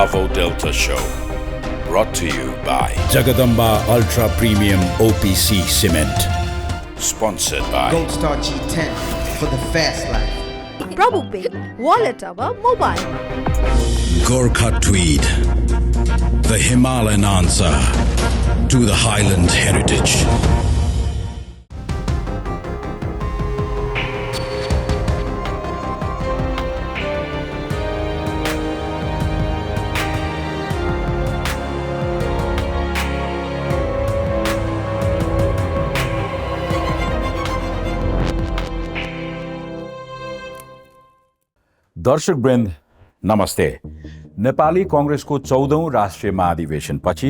Bravo Delta Show. Brought to you by Jagadamba Ultra Premium OPC Cement. Sponsored by Gold Star G10 for the fast life. Prabhu Pay, wallet our mobile. Gorkha Tweed, the Himalayan answer to the Highland heritage. दर्शकवृन्द नमस्ते। नेपाली कांग्रेसको 14औं राष्ट्रिय महाधिवेशनपछि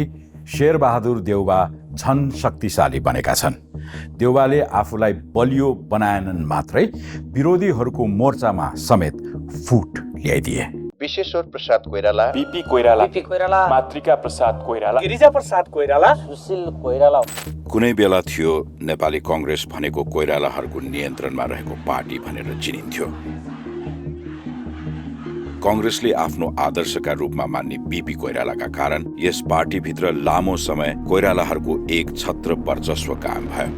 शेरबहादुर देउबा झन शक्तिशाली बनेका छन्। देउबाले आफूलाई बलियो बनाएनन् मात्रै, विरोधीहरूको मोर्चामा समेत फुट ल्याइदिए। विश्वेश्वर प्रसाद कोइराला, बीपी कोइराला, मातृका प्रसाद कोइराला, गिरिजा प्रसाद कोइराला, सुशील कोइराला। कुनै बेला थियो नेपाली कांग्रेस भनेको कोइरालाहरूको नियन्त्रणमा रहेको पार्टी भनेर चिनिन्थ्यो। कांग्रेसले आफ्नो आदर्शका रूपमा मान्ने बीपी कोइरालाका कारण यस पार्टीभित्र लामो समय कोइरालाहरूको एक छत्र वर्चस्व कायम भयो।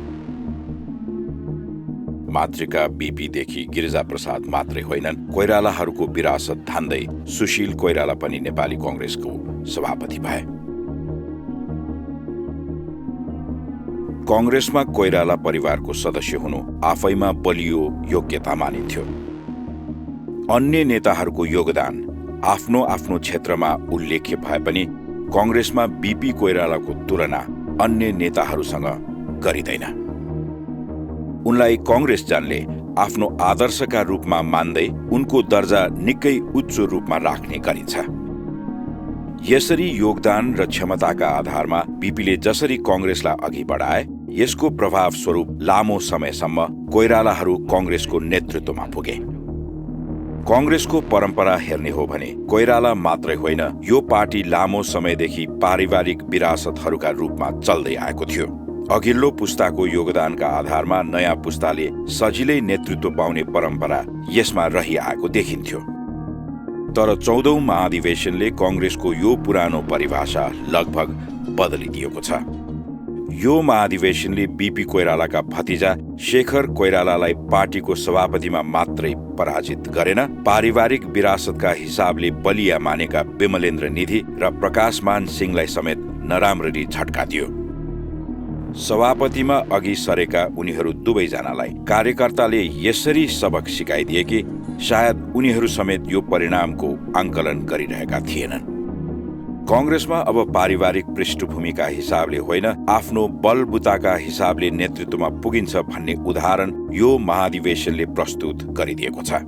मातृका बीपीदेखि गिरिजा प्रसाद मात्रै होइनन्, कोइरालाहरूको विरासत थान्दै सुशील कोइराला पनि नेपाली कांग्रेसको सभापति भए। कांग्रेसमा कोइराला परिवारको सदस्य हुनु आफैमा बलियो योग्यता मानिन्थ्यो। अन्य नेताहरूको योगदान आफ्नो आफ्नो क्षेत्रमा उल्लेख्य भए पनि कांग्रेसमा बीपी कोइरालाको तुलना अन्य नेताहरूसँग गरिँदैन। उनलाई कांग्रेसजनले आफ्नो आदर्शका रूपमा मान्दै उनको दर्जा निकै उच्च रूपमा राख्ने गरिन्छ। यसरी योगदान र क्षमताका आधारमा बीपीले जसरी कांग्रेसलाई अघि बढाए, यसको प्रभाव स्वरूप लामो समयसम्म कोइरालाहरू कांग्रेसको नेतृत्वमा पुगे। कांग्रेसको परम्परा हेर्ने हो भने कोइराला मात्रै होइन, यो पार्टी लामो समयदेखि पारिवारिक विरासतहरूका रूपमा चल्दै आएको थियो। अघिल्लो पुस्ताको योगदानका आधारमा नयाँ पुस्ताले सजिलै नेतृत्व पाउने परम्परा यसमा रहिआएको देखिन्थ्यो। तर 14औं महाधिवेशनले कांग्रेसको यो पुरानो परिभाषा लगभग बदलिदिएको छ। यो महाधिवेशनले बीपी कोइरालाका भतिजा शेखर कोइरालालाई पार्टीको सभापतिमा मात्रै पराजित गरेन, पारिवारिक विरासतका हिसाबले बलिया मानेका विमलेन्द्र निधि र प्रकाशमान सिंहलाई समेत नराम्ररी झट्का दियो। सभापतिमा अघि सरेका उनीहरू दुवैजनालाई कार्यकर्ताले यसरी सबक सिकाइदिए कि सायद उनीहरू समेत यो परिणामको आंकलन गरिरहेका थिएनन्। कांग्रेसमा अब पारिवारिक पृष्ठभूमिका हिसाबले होइन, आफ्नो बलबुताका हिसाबले नेतृत्वमा पुगिन्छ भन्ने उदाहरण यो महाधिवेशनले प्रस्तुत गरिदिएको छ।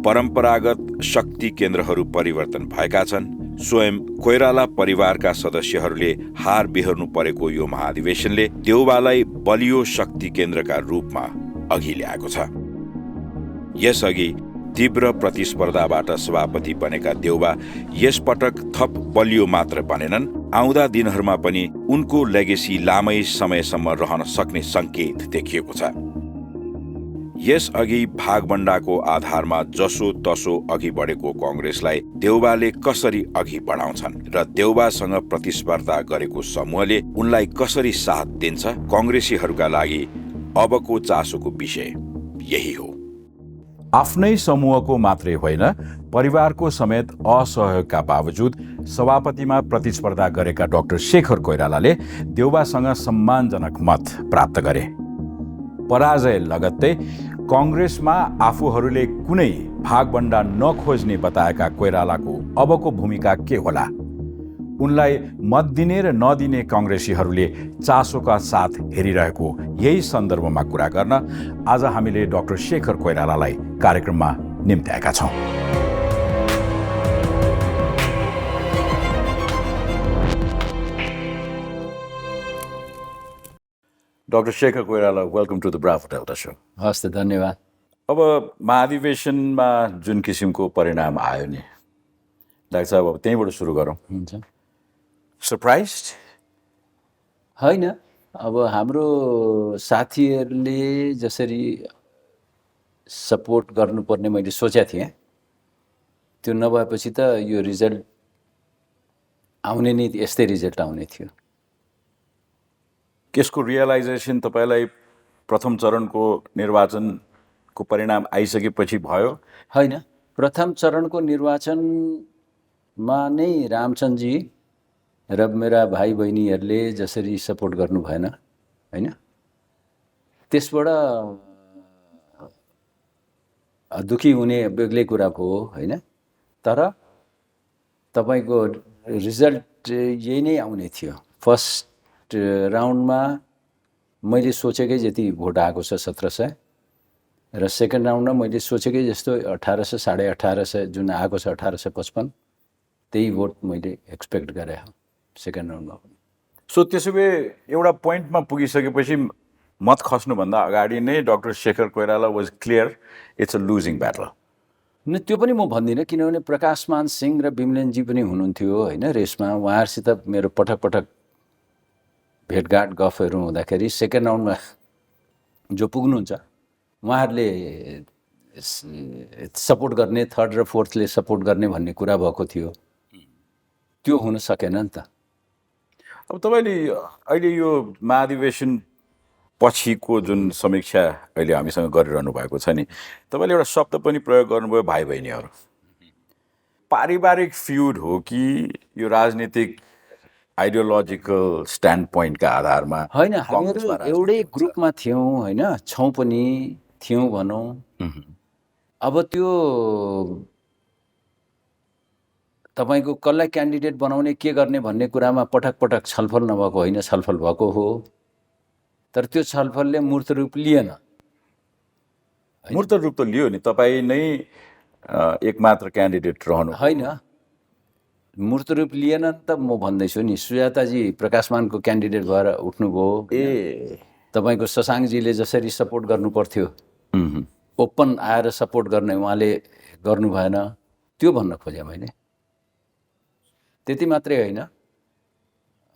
परम्परागत शक्ति केन्द्रहरू परिवर्तन भएका छन्। स्वयं कोइराला परिवारका सदस्यहरूले हार बिहोर्नु परेको यो महाधिवेशनले देउबालाई बलियो शक्ति केन्द्रका रूपमा अघि ल्याएको छ। यसअघि तीव्र प्रतिस्पर्धाबाट सभापति बनेका देउबा यसपटक थप बलियो मात्र बनेनन्, आउँदा दिनहरूमा पनि उनको लेगेसी लामै समयसम्म रहन सक्ने संकेत देखिएको छ। यसअघि भागबण्डाको आधारमा जसो तसो अघि बढेको कांग्रेसलाई देउबाले कसरी अघि बढाउँछन् र देउबासँग प्रतिस्पर्धा गरेको समूहले उनलाई कसरी साथ दिन्छ, कांग्रेसीहरूका लागि अबको चासोको विषय यही हो। आफ्नै समूहको मात्रै होइन, परिवारको समेत असहयोगका बावजुद सभापतिमा प्रतिस्पर्धा गरेका डाक्टर शेखर कोइरालाले देउबासँग सम्मानजनक मत प्राप्त गरे। पराजय लगत्तै कांग्रेसमा आफूहरूले कुनै भागबण्डा नखोज्ने बताएका कोइरालाको अबको भूमिका के होला? उनलाई मत दिने र नदिने कांग्रेसीहरूले चासोका साथ हेरिरहेको यही सन्दर्भमा कुरा गर्न आज हामीले डाक्टर शेखर कोइरालालाई कार्यक्रममा निम्त्याएका छौं। Doctor Shekhar Koirala, welcome to the Bravo Delta show. हस् त, धन्यवाद। अब महाधिवेशनमा जुन किसिमको परिणाम आयो नि, डाक्टर साहब, अब त्यहीँबाट सुरु गरौँ। हुन्छ। सरप्राइज्ड होइन, अब हाम्रो साथीहरूले जसरी सपोर्ट गर्नुपर्ने मैले सोचेको थिएँ, त्यो नभएपछि त यो रिजल्ट आउने नि यस्तै रिजल्ट आउने थियो। त्यसको रियलाइजेसन तपाईँलाई प्रथम चरणको निर्वाचनको परिणाम आइसकेपछि भयो? होइन, प्रथम चरणको निर्वाचनमा नै रामचन्दजी र मेरा भाइ बहिनीहरूले जसरी सपोर्ट गर्नु भएन होइन, त्यसबाट दुखी हुने बेग्लै कुरा भयो होइन। तर तपाईँको रिजल्ट यही नै आउने थियो। फर्स्ट राउन्डमा मैले सोचेकै जति भोट आएको छ 1700 र सेकेन्ड राउन्डमा मैले सोचेकै जस्तो 1800 1850 जुन आएको छ 1855 त्यही भोट मैले एक्सपेक्ट गरेँ सेकेन्ड राउन्डमा पनि। सो त्यसो भए एउटा पोइन्टमा पुगिसकेपछि मत खस्नुभन्दा अगाडि नै doctor Shekhar Koirala was clear it's a losing battle. न त्यो पनि म भन्दिनँ, किनभने प्रकाशमान सिंह र बिमलेनजी पनि हुनुहुन्थ्यो होइन रेसमा। उहाँहरूसित मेरो पटक पटक भेटघाट गफहरू हुँदाखेरि सेकेन्ड राउन्डमा जो पुग्नुहुन्छ उहाँहरूले सपोर्ट गर्ने, थर्ड र फोर्थले सपोर्ट गर्ने भन्ने कुरा भएको थियो। त्यो हुन सकेन नि त। अब तपाईँले अहिले यो महाधिवेशन पछिको जुन समीक्षा अहिले हामीसँग गरिरहनु भएको छ नि, तपाईँले एउटा शब्द पनि प्रयोग गर्नुभयो, भाइ बहिनीहरू। पारिवारिक फ्युड हो कि यो राजनीतिक आइडियोलोजिकल स्ट्यान्ड पोइन्टका आधारमा? होइन, हामीहरू एउटै ग्रुपमा थियौँ होइन, छौँ पनि थियौँ भनौँ। अब त्यो तपाईँको कसलाई क्यान्डिडेट बनाउने के गर्ने भन्ने कुरामा पटक पटक छलफल नभएको होइन, छलफल भएको हो। तर त्यो छलफलले मूर्त रूप लिएन। मूर्त रूप त लियो नि, तपाईँ नै एकमात्र क्यान्डिडेट रहनु होइन, मूर्त रूप लिएन त म भन्दैछु नि। सुजाताजी प्रकाशमानको क्यान्डिडेट भएर उठ्नुभयो। तपाईँको शशाङ्कजीले जसरी सपोर्ट गर्नु पर्थ्यो ओपन आएर सपोर्ट गर्ने उहाँले गर्नु भएन। त्यो भन्न खोजेँ मैले। त्यति मात्रै होइन,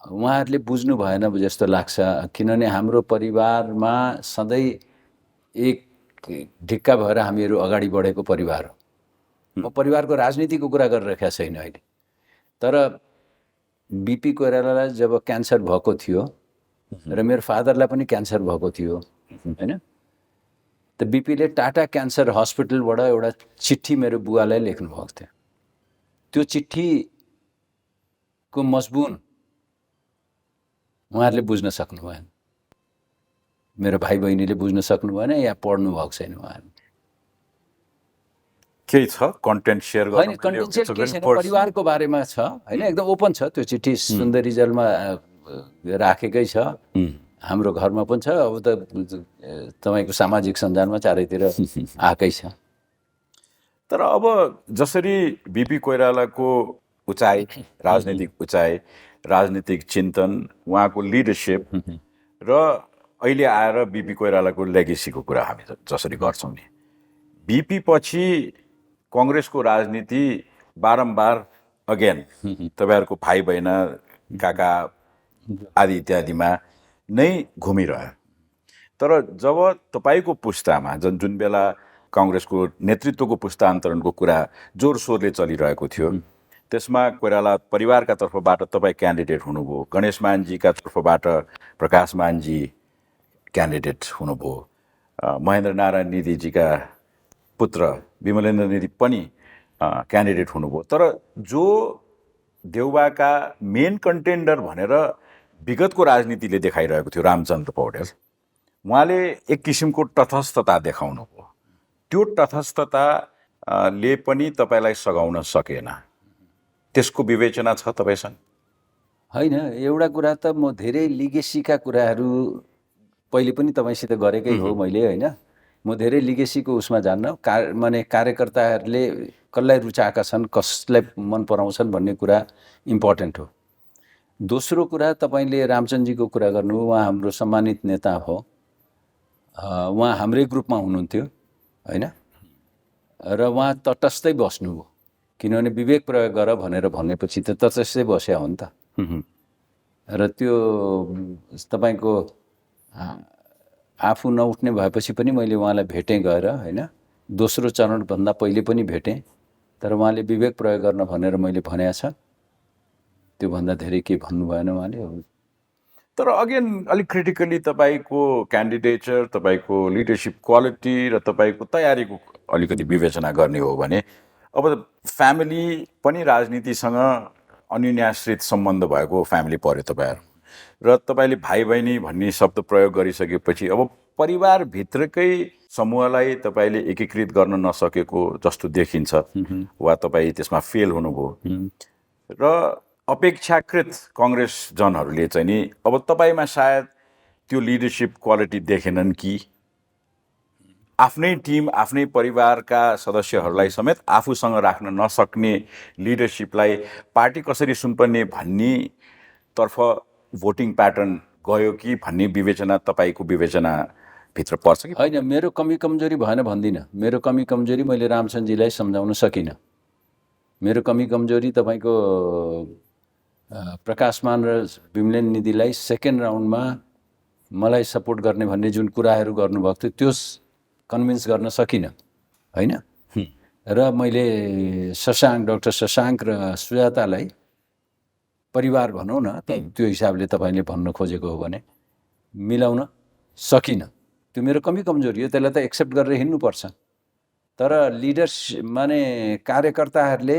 उहाँहरूले बुझ्नु भएन जस्तो लाग्छ। किनभने हाम्रो परिवारमा सधैँ एक ढिक्का भएर हामीहरू अगाडि बढेको परिवार हो। म परिवारको राजनीतिको कुरा गरिरहेको छैन अहिले। तर बिपी कोइरालालाई जब क्यान्सर भएको थियो र मेरो फादरलाई पनि क्यान्सर भएको थियो होइन, त बिपीले टाटा क्यान्सर हस्पिटलबाट एउटा चिठी मेरो बुवालाई लेख्नु भएको थियो। त्यो चिठीको मजबुन उहाँहरूले बुझ्न सक्नु भएन, मेरो भाइ बहिनीले बुझ्न सक्नु भएन या पढ्नु भएको छैन उहाँहरूले। केही छ कन्टेन्ट सेयर गर्नु? होइन, कन्टेन्ट सेयर केही छैन, परिवारको बारेमा छ होइन, एकदम ओपन छ। त्यो चिठी सुन्दरी जलमा राखेकै छ, हाम्रो घरमा पनि छ। अब त तपाईँको सामाजिक सञ्जालमा चारैतिर आएकै छ। तर अब जसरी बिपी कोइरालाको उचाइ, राजनीतिक उचाइ, राजनीतिक चिन्तन, उहाँको लिडरसिप र अहिले आएर बिपी कोइरालाको लेगेसीको कुरा हामी जसरी गर्छौँ नि, बिपी पछि कङ्ग्रेसको राजनीति बारम्बार अगेन तपाईँहरूको भाइ बहिना, काका आदि इत्यादिमा नै घुमिरह्यो। तर जब तपाईँको पुस्तामा जुन बेला कङ्ग्रेसको नेतृत्वको पुस्तान्तरणको कुरा जोरसोरले चलिरहेको थियो, त्यसमा कोइराला परिवारका तर्फबाट तपाईँ क्यान्डिडेट हुनुभयो, गणेश मानजीका तर्फबाट प्रकाश मानजी क्यान्डिडेट हुनुभयो, महेन्द्र नारायण निधिजीका पुत्र विमलेन्द्र निधि पनि क्यान्डिडेट हुनुभयो। तर जो देउबाका मेन कन्टेन्डर भनेर विगतको राजनीतिले देखाइरहेको थियो रामचन्द्र पौडेल, उहाँले एक किसिमको तटस्थता देखाउनु भयो। त्यो तटस्थताले पनि तपाईँलाई सघाउन सकेन। त्यसको विवेचना छ तपाईँसँग? होइन, एउटा कुरा त म धेरै लिगेसीका कुराहरू पहिले पनि तपाईँसित गरेकै हो मैले होइन। म धेरै लिगेसीको उसमा जान्न, माने कार्यकर्ताहरूले कसलाई रुचाएका छन्, कसलाई मन पराउँछन् भन्ने कुरा इम्पोर्टेन्ट हो। दोस्रो कुरा, तपाईँले रामचन्द्रजीको कुरा गर्नु, उहाँ हाम्रो सम्मानित नेता हो, उहाँ हाम्रै ग्रुपमा हुनुहुन्थ्यो होइन, र उहाँ तटस्थै बस्नुभयो। किनभने विवेक प्रयोग गर भनेर भनेपछि त तटस्थै बस्या हो नि त। र त्यो तपाईँको आफू नउठ्ने भएपछि पनि मैले उहाँलाई भेटेँ गएर होइन, दोस्रो चरणभन्दा पहिले पनि भेटेँ। तर उहाँले विवेक प्रयोग गर्न भनेर मैले भनेको छ। त्योभन्दा धेरै के भन्नु भएन उहाँले। तर अगेन अलिक क्रिटिकली तपाईँको क्यान्डिडेचर, तपाईँको लिडरसिप क्वालिटी र तपाईँको तयारीको अलिकति विवेचना गर्ने हो भने अब फ्यामिली पनि राजनीतिसँग अन्योन्याश्रित सम्बन्ध भएको फ्यामिली पर्यो तपाईँहरू, र तपाईँले भाइ बहिनी भन्ने शब्द प्रयोग गरिसकेपछि अब परिवारभित्रकै समूहलाई तपाईँले एकीकृत गर्न नसकेको जस्तो देखिन्छ, वा तपाईँ त्यसमा फेल हुनुभयो। र अपेक्षाकृत कङ्ग्रेस जनहरूले चाहिँ नि अब तपाईँमा सायद त्यो लिडरसिप क्वालिटी देखेनन् कि आफ्नै टिम, आफ्नै परिवारका सदस्यहरूलाई समेत आफूसँग राख्न नसक्ने लिडरसिपलाई पार्टी कसरी सुम्पर्ने भन्ने तर्फ भोटिङ प्याटर्न गयो कि भन्ने विवेचना तपाईँको विवेचनाभित्र पर्छ कि? होइन, मेरो कमी कमजोरी भएन भन्दिनँ। मेरो कमी कमजोरी मैले रामचन्द्रजीलाई सम्झाउन सकिनँ। मेरो कमी कमजोरी तपाईँको प्रकाशमान र विमलेन निधिलाई सेकेन्ड राउन्डमा मलाई सपोर्ट गर्ने भन्ने जुन कुराहरू गर्नुभएको थियो त्यो कन्भिन्स गर्न सकिनँ, होइन। र मैले डाक्टर शशाङ्क र सुजातालाई परिवार भनौँ न, त्यो हिसाबले तपाईँले भन्न खोजेको हो भने मिलाउन सकिनँ। त्यो मेरो कमी कमजोरी हो, त्यसलाई त एक्सेप्ट गरेर हिँड्नुपर्छ। तर लिडर्स माने कार्यकर्ताहरूले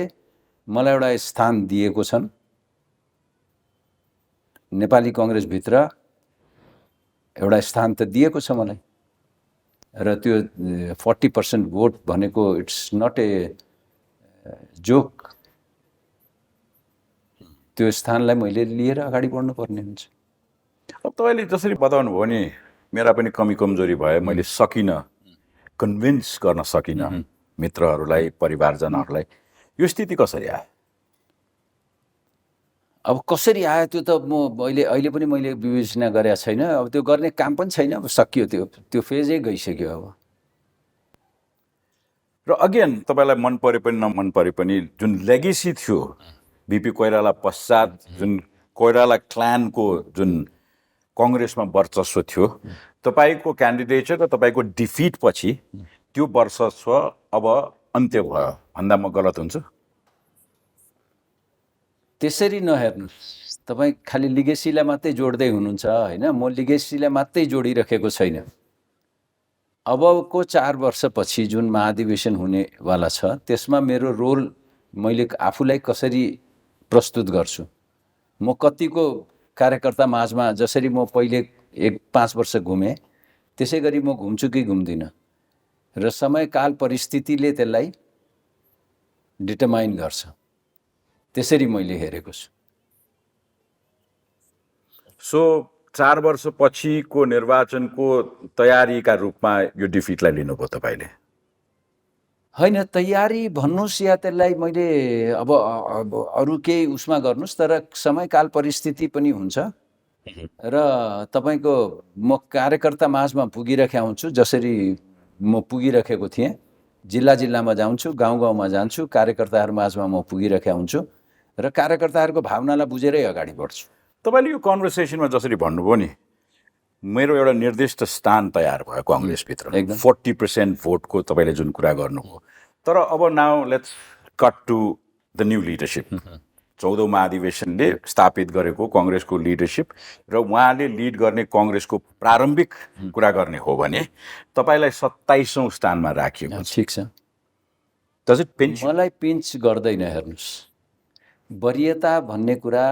मलाई एउटा स्थान दिएको छन् नेपाली कङ्ग्रेसभित्र, एउटा स्थान त दिएको छ मलाई। र त्यो 40% भोट भनेको इट्स नट ए जोक। त्यो स्थानलाई मैले लिएर अगाडि बढ्नुपर्ने हुन्छ। अब तपाईँले जसरी बताउनु भयो नि, मेरा पनि कमी कमजोरी भए, मैले सकिनँ, कन्भिन्स गर्न सकिनँ मित्रहरूलाई, परिवारजनहरूलाई, यो स्थिति कसरी आयो? अब कसरी आयो त्यो त अहिले पनि मैले विवेचना गरेको छैन। अब त्यो गर्ने काम पनि छैन, अब सकियो, त्यो फेजै गइसक्यो अब। र अगेन तपाईँलाई मन परे पनि नमन परे पनि जुन लेगेसी थियो बिपी कोइराला पश्चात, जुन कोइराला क्लानको जुन कङ्ग्रेसमा वर्चस्व थियो, तपाईँको क्यान्डिडेचर र तपाईँको डिफिट पछि त्यो वर्चस्व अब अन्त्य भयो भन्दा म गलत हुन्छु? त्यसरी नहेर्नुहोस्, तपाईँ खालि लिगेसीलाई मात्रै जोड्दै हुनुहुन्छ, होइन। म लिगेसीलाई मात्रै जोडिराखेको छैन। अबको 4 वर्षपछि जुन महाधिवेशन हुनेवाला छ त्यसमा मेरो रोल मैले आफूलाई कसरी प्रस्तुत गर्छु, म कतिको कार्यकर्ता माझमा जसरी म पहिले 5 वर्ष घुमेँ त्यसै गरी म घुम्छु कि घुम्दिनँ, र समयकाल परिस्थितिले त्यसलाई डिटरमाइन गर्छ। त्यसरी मैले हेरेको छु। सो 4 वर्षपछिको निर्वाचनको तयारीका रूपमा यो डिफिटलाई लिनुभयो तपाईँले? होइन, तयारी भन्नुहोस् या त्यसलाई मैले अब अरू केही उसमा गर्नुहोस्, तर समयकाल परिस्थिति पनि हुन्छ। र तपाईँको म कार्यकर्ता माझमा पुगिरहेको हुन्छु, जसरी म पुगिरहेको थिएँ। जिल्ला जिल्लामा जान्छु, गाउँ गाउँमा जान्छु, कार्यकर्ताहरू माझमा म पुगिरहेको हुन्छु र कार्यकर्ताहरूको भावनालाई बुझेरै अगाडि बढ्छु। तपाईँले यो कन्भर्सेसनमा जसरी भन्नुभयो नि, मेरो एउटा निर्दिष्ट स्थान तयार भयो कङ्ग्रेसभित्र, 40% भोटको तपाईँले जुन कुरा गर्नुभयो। तर अब now let's cut to the new leadership. 14औं महाधिवेशनले स्थापित गरेको कङ्ग्रेसको लिडरसिप र उहाँले लिड गर्ने कङ्ग्रेसको प्रारम्भिक कुरा गर्ने हो भने तपाईँलाई 27औं स्थानमा राखिएको। ठिक छ। Does it pinch? मलाई पिन्च गर्दैन। हेर्नुहोस्, वरियता भन्ने कुरा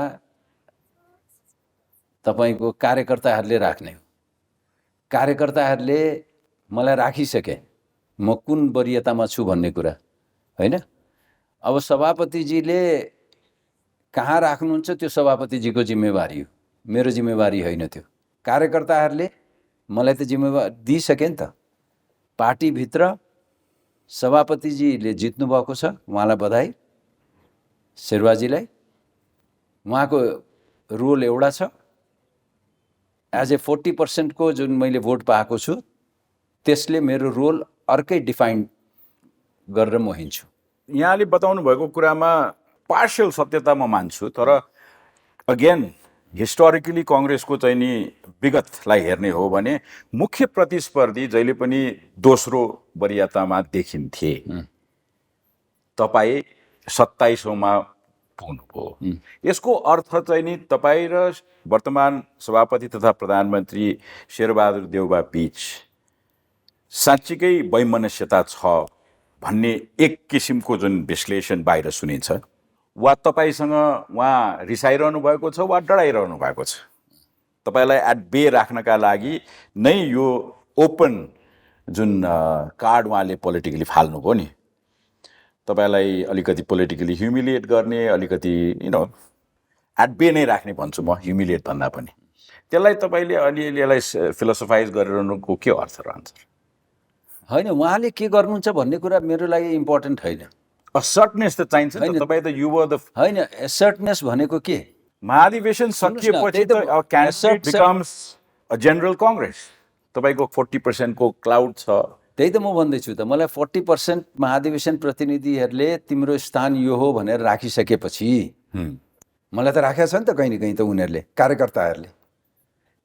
तपाईँको कार्यकर्ताहरूले राख्ने हो। कार्यकर्ताहरूले मलाई राखिसके, म कुन वरियतामा छु भन्ने कुरा, होइन। अब सभापतिजीले कहाँ राख्नुहुन्छ त्यो सभापतिजीको जिम्मेवारी हो, मेरो जिम्मेवारी होइन। त्यो कार्यकर्ताहरूले मलाई त जिम्मेवारी दिइसके नि त। पार्टीभित्र सभापतिजीले जित्नुभएको छ, उहाँलाई बधाई, शेरबाजीलाई। उहाँको रोल एउटा छ, एज ए 40% को जुन मैले भोट पाएको छु त्यसले मेरो रोल अर्कै डिफाइन गरेर म हिँड्छु। यहाँले बताउनु भएको कुरामा पार्शियल सत्यता म मान्छु, तर अगेन हिस्टोरिकली कङ्ग्रेसको चाहिँ नि विगतलाई हेर्ने हो भने मुख्य प्रतिस्पर्धी जहिले पनि दोस्रो वरियतामा देखिन्थे। तपाईँ 27औंमा पुग्नुभयो। यसको अर्थ चाहिँ नि तपाईँ र वर्तमान सभापति तथा प्रधानमन्त्री शेरबहादुर देउबा बीच साँच्चीकै वैमनस्यता छ भन्ने एक किसिमको जुन विश्लेषण बाहिर सुनिन्छ, वा तपाईँसँग उहाँ रिसाइरहनु भएको छ वा डराइरहनु भएको छ, तपाईँलाई एट बे राख्नका लागि नै यो ओपन जुन कार्ड उहाँले पोलिटिकली फाल्नुभयो नि, तपाईँलाई अलिकति पोलिटिकली ह्युमिलिएट गर्ने, अलिकति एट बे नै राख्ने भन्छु म, ह्युमिलिएट भन्दा पनि। त्यसलाई तपाईँले अलिअलि यसलाई फिलोसोफाइज गरिरहनुको के अर्थ रहन्छ? होइन, उहाँले के गर्नुहुन्छ भन्ने कुरा मेरो लागि इम्पोर्टेन्ट होइन। असर्टनेस त चाहिन्छ नि, तपाईँ त युवा द होइन, असर्टनेस भनेको के? महाधिवेशन सकिएपछि त candidate becomes a general Congress, तपाईको 40% को क्लाउड छ। त्यही त म भन्दैछु त, मलाई 40% महाधिवेशन प्रतिनिधिहरूले तिम्रो स्थान यो हो भनेर राखिसकेपछि मलाई त राखेको छ नि त कहीँ न कहीँ त उनीहरूले, कार्यकर्ताहरूले।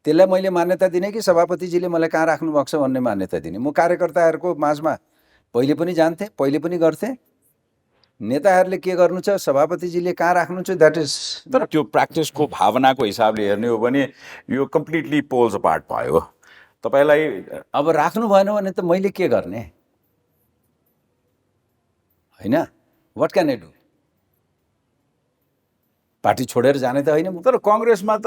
त्यसलाई मैले मान्यता दिने कि सभापतिजीले मलाई कहाँ राख्नु भएको छ भन्ने मान्यता दिने? म कार्यकर्ताहरूको माझमा पहिले पनि जान्थेँ, पहिले पनि गर्थेँ। नेताहरूले के गर्नु छ, सभापतिजीले कहाँ राख्नुहुन्छ, द्याट इज। तर त्यो प्र्याक्टिसको भावनाको हिसाबले हेर्ने हो भने यो कम्प्लिटली पोल्स अपार्ट भयो। तपाईलाई अब राख्नु भएन भने त मैले के गर्ने? होइन, what can I do? Party छोडेर जाने त होइन। तर कांग्रेसमा त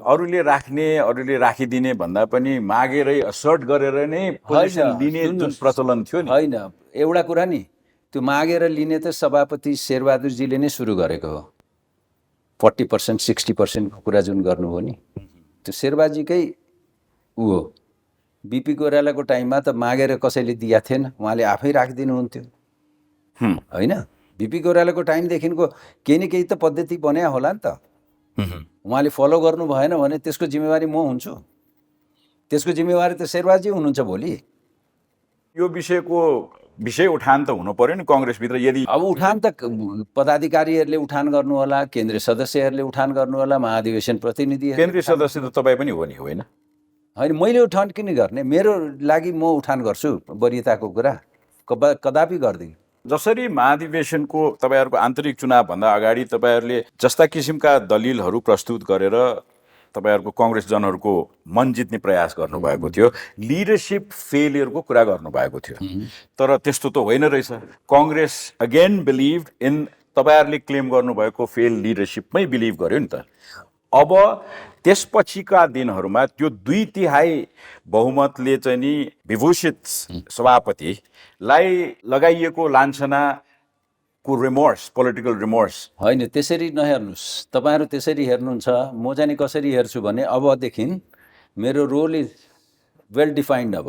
अरूले राख्ने, अरूले राखिदिने भन्दा पनि मागेरै असर्ट गरेर नै पोजिसन लिने जुन प्रचलन थियो नि। होइन, एउटा कुरा नि, त्यो मागेर लिने त सभापति शेरबहादुरजीले नै सुरु गरेको हो। 40% 60% को कुरा जुन गर्नुभयो नि, त्यो शेरबहादुरजीकै ऊ हो। बीपी कोइरालाको टाइममा त मागेर कसैले दिया थिएन, उहाँले आफै राखिदिनुहुन्थ्यो होइन। बीपी कोइरालाको टाइमदेखिको केही न केही त पद्धति बनाया होला नि त। उहाँले फलो गर्नु भएन भने त्यसको जिम्मेवारी म हुन्छु, त्यसको जिम्मेवारी त शेरबहादुरजी हुनुहुन्छ भोलि। यो विषय उठान त हुनु पर्यो नि कांग्रेसभित्र। यदि अब उठान त पदाधिकारीहरूले उठान गर्नु होला, केन्द्रीय सदस्यहरूले उठान गर्नु होला, महाधिवेशन प्रतिनिधि। केन्द्रीय सदस्य त तपाईँ पनि हो नि, होइन? होइन, मैले उठान किन गर्ने? मेरो लागि म उठान गर्छु वरियताको कुरा, कदापि गर्दिनँ। जसरी महाधिवेशनको तपाईहरुको आन्तरिक चुनावभन्दा अगाडि तपाईहरुले जस्ता किसिमका दलिलहरू प्रस्तुत गरेर तपाईहरुको कांग्रेस जनहरूको मन जित्ने प्रयास गर्नुभएको थियो, लिडरशिप फेलियरको कुरा गर्नुभएको थियो। तर त्यस्तो त होइन रहेछ। कांग्रेस अगेन बिलिभड इन तपाईहरुले क्लेम गर्नुभएको फेल लिडरशिपमै बिलिभ गर्यो नि त। अब त्यसपछिका दिनहरूमा त्यो 2/3 बहुमतले चाहिँ नि विभूषित सभापतिलाई लगाइएको लान्छनाको रिमोर्स, पोलिटिकल रिमोर्स होइन। त्यसरी नहेर्नुस्, तपाईहरु त्यसरी हेर्नुहुन्छ, म चाहिँ कसरी हेर्छु भने अबदेखि मेरो रोल इज वेल डिफाइन्ड। अब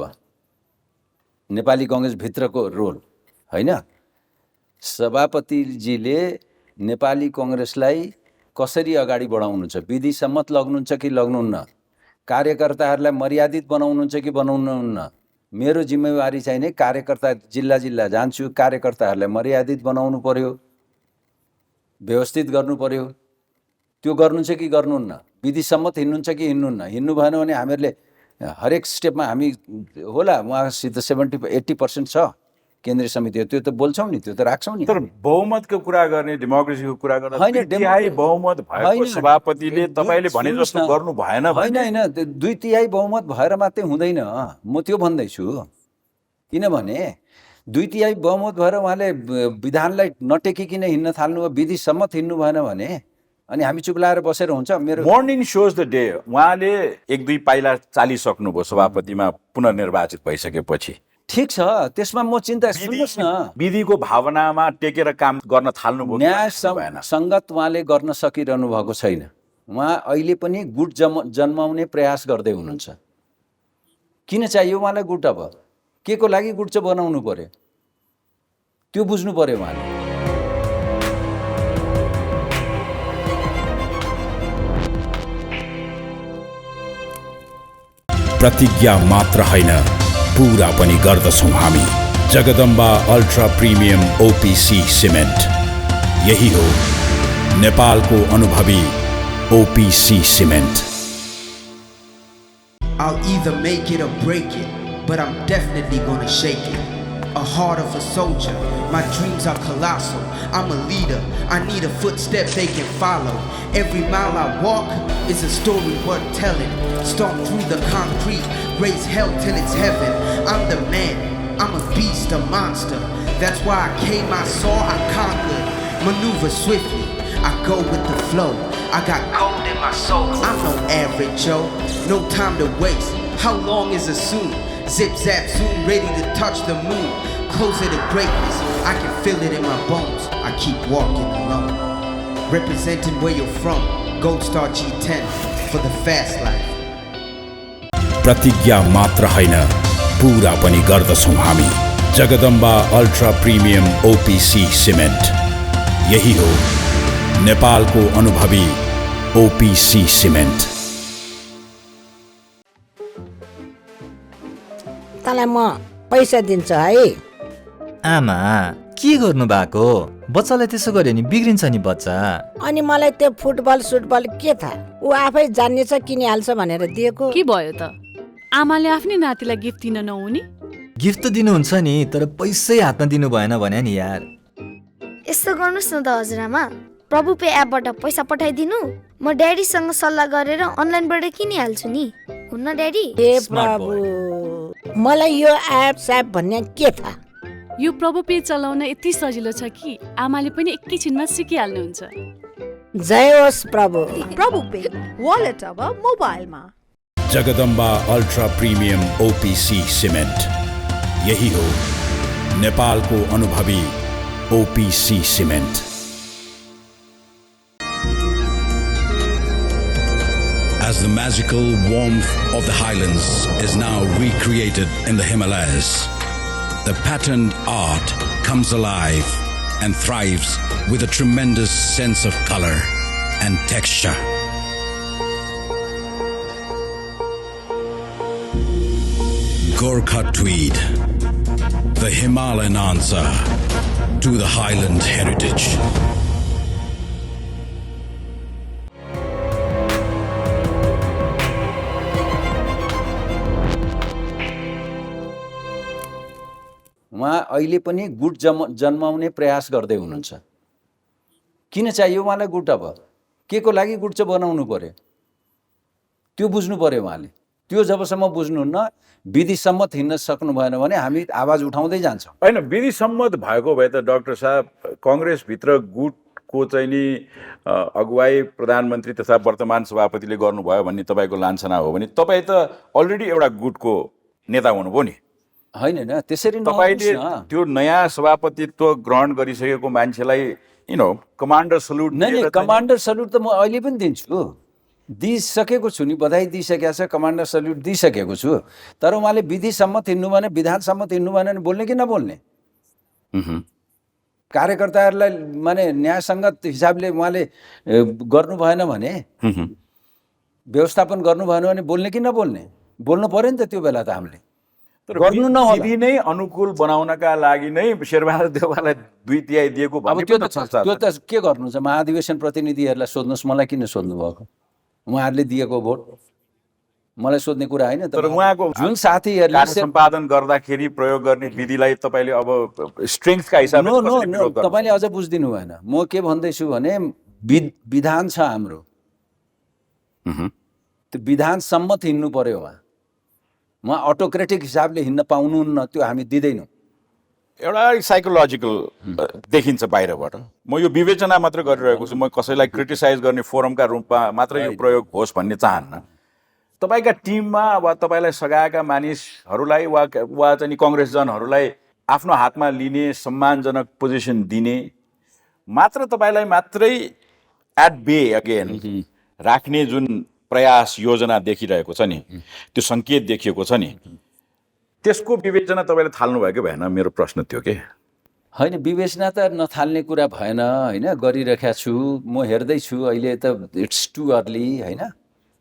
नेपाली कांग्रेस भित्रको रोल होइन, सभापतिजीले नेपाली कांग्रेसलाई कसरी अगाडि बढाउनुहुन्छ, विधिसम्मत लग्नुहुन्छ कि लग्नुहुन्न, कार्यकर्ताहरूलाई मर्यादित बनाउनुहुन्छ कि बनाउनुहुन्न। मेरो जिम्मेवारी चाहिँ नै कार्यकर्ता जिल्ला जिल्ला जान्छु, कार्यकर्ताहरूलाई मर्यादित बनाउनु पर्यो, व्यवस्थित गर्नु पर्यो। त्यो गर्नुहुन्छ कि गर्नुहुन्न, विधिसम्मत हिँड्नुहुन्छ कि हिँड्नुहुन्न। हिँड्नु भएन भने हामीहरूले हरेक स्टेपमा हामी होला उहाँसित 70-80% छ केन्द्रीय समिति, त्यो त बोल्छौँ नि, त्यो त राख्छौँ नि। तर बहुमतको कुरा गर्ने, डेमोक्रेसीको कुरा गर्ने, होइन बहुमत भएको सभापतिले तपाईले भने जस्तो गर्नु भएन। होइन, 2/3 बहुमत भएर मात्रै हुँदैन, म त्यो भन्दैछु। किनभने 2/3 बहुमत भएर उहाँले विधानलाई नटेकिकन हिँड्न थाल्नु, विधि सम्मत हिँड्नु भएन भने अनि हामी चुप लाएर बसेर हुन्छ। मेरो मर्निङ सोज द डे उहाँले 1-2 पाइला चालिसक्नुभयो सभापतिमा पुनर्निर्वाचित भइसकेपछि। ठिक छ, त्यसमा म चिन्ता, सुन्नुहोस् न, विधिको भावनामा टेकेर काम गर्न थाल्नुभयो। न्याय सङ्गत उहाँले गर्न सकिरहनु भएको छैन। उहाँ अहिले पनि गुट जन्माउने प्रयास गर्दै हुनुहुन्छ। किन चाहियो उहाँलाई गुट? अब के को लागि गुट चाहिँ बनाउनु पर्यो, त्यो बुझ्नु पर्यो उहाँले। प्रतिज्ञा मात्र होइन, पूरा पनि गर्दछौं हामी। Jagadamba ultra premium OPC cement, यही हो नेपालको अनुभवी OPC cement. I'll either make it or break it, but I'm definitely gonna shake it. a heart of a soldier. My dreams are colossal. I'm a leader. I need a footstep they can follow. Every mile I walk is a story worth telling. Stomp through the concrete, raise hell till it's heaven. I'm the man. I'm a beast, a monster. That's why I came, I saw, I conquered. Maneuver swiftly. I go with the flow. I got gold in my soul. I'm no average Joe. No time to waste. How long is it soon? Zip zap zoom, ready to touch the moon. Closer to greatness. I can feel it in my bones. I keep walking alone. Representing where you're from. Gold Star G10 for the fast life. प्रतिज्ञा मात्र होइन, पूरा पनि गर्दछौं हामी। Jagadamba ultra premium OPC cement, यही हो नेपालको अनुभवी ओपीसी सिमेन्ट। तँलाई म पैसा दिन्छु है। आमा के गर्नु भएको? बच्चालाई त्यसो गर्यो नि बिग्रिन्छ नि बच्चा। अनि मलाई त्यो फुटबल सुटबल के थाहा, ऊ आफै जान्नेछ किनिहाल्छ भनेर दिएको। के भयो त? आमाले आफ्नै नातिलाई गिफ्ट दिन नहुने? गिफ्ट त दिनुहुन्छ नि, तर पैसै हातमा दिनु भएन भने नि यार। यस्तो गर्नुस् न त हजुरआमा, प्रभु पे एपबाट पैसा पठाइदिनु, म ड्याडीसँग सल्लाह गरेर अनलाइनबाट किनिहाल्छु नि, हुन्न ड्याडी? ए प्रभु, मलाई यो एप स्याप भन्ने के थाहा? यो प्रभु पे चलाउन यति सजिलो छ कि आमाले पनि एकैछिनमा सिकिहाल्नुहुन्छ। जय होस् प्रभु। प्रभु पे वालेट अब मोबाइलमा। Jagadamba ultra premium OPC cement, यही हो नेपालको अनुभवी OPC cement. As the magical warmth of the highlands is now recreated in the Himalayas, the patterned art comes alive and thrives with a tremendous sense of color and texture. Gorkha Tweed, the Himalayan answer to the Highland heritage. उहाँ अहिले पनि गुट जन्माउने प्रयास गर्दै हुनुहुन्छ। किन चाहियो उहाँलाई गुट? अब के को लागि गुट चाहिँ बनाउनु पर्यो त्यो बुझ्नु पर्यो उहाँले। त्यो जबसम्म बुझ्नुहुन्न, विधि सम्मत हिँड्न सक्नु भएन भने हामी आवाज उठाउँदै जान्छौँ। होइन, विधि सम्मत भएको भए त डाक्टर साहब काङ्ग्रेसभित्र गुटको चाहिँ नि अगुवाई प्रधानमन्त्री तथा वर्तमान सभापतिले गर्नुभयो भन्ने तपाईँको लान्छना हो भने तपाईँ त अलरेडी एउटा गुटको नेता हुनुभयो नि। होइन न, त्यसरी तपाईँले त्यो नयाँ सभापतित्व ग्रहण गरिसकेको मान्छेलाई कमान्डर सल्युट। नहीं, कमान्डर सल्युट त म अहिले पनि दिन्छु, दिइसकेको छु नि, बधाई दिइसकेको छ, कमान्डर सल्युट दिइसकेको छु। तर उहाँले विधि सम्मत हिँड्नु भने, विधान सम्मत हिँड्नु भने बोल्ने कि नबोल्ने? कार्यकर्ताहरूलाई माने न्यायसङ्गत हिसाबले उहाँले गर्नु भएन भने, व्यवस्थापन गर्नु भएन भने बोल्ने कि नबोल्ने? बोल्नु पर्यो नि त त्यो बेला त हामीले। गर्नु नहोला, विधि नै अनुकूल बनाउनका लागि नै शेरबहादुर देउवालाई 2/3 दिएको अब त्यो त के गर्नु छ? महाधिवेशन प्रतिनिधिहरूलाई सोध्नुहोस्, मलाई किन सोध्नु भएको? उहाँहरूले दिएको भोट मलाई सोध्ने कुरा होइन। तर उहाँको जुन साथीहरूले सम्पादन गर्दाखेरि प्रयोग गर्ने विधिलाई तपाईँले अब स्ट्रेङ्थका हिसाबले तपाईँले अझ बुझिदिनु भएन। म के भन्दैछु भने विधान छ हाम्रो, त्यो विधान सम्मत हिँड्नु पर्यो। उहाँ अटोक्रेटिक हिसाबले हिँड्न पाउनुहुन्न, त्यो हामी दिँदैनौँ। एउटा साइकोलोजिकल देखिन्छ बाहिरबाट। म यो विवेचना मात्र गरिरहेको छु, म कसैलाई क्रिटिसाइज गर्ने फोरमका रूपमा मात्र यो प्रयोग होस् भन्ने चाहन्न। तपाईँका टिममा वा तपाईँलाई सघाएका मानिसहरूलाई वा चाहिँ कङ्ग्रेसजनहरूलाई आफ्नो हातमा लिने सम्मानजनक पोजिसन दिने मात्र तपाईँलाई मात्रै एट बे अगेन राख्ने जुन प्रयास योजना देखिरहेको छ नि, त्यो सङ्केत देखिएको छ नि, त्यसको विवेचना तपाईँले थाल्नु भएको भएन? मेरो प्रश्न थियो के होइन, विवेचना त नथाल्ने कुरा भएन होइन, गरिरहेका छु म, हेर्दैछु अहिले त इट्स टु अर्ली होइन।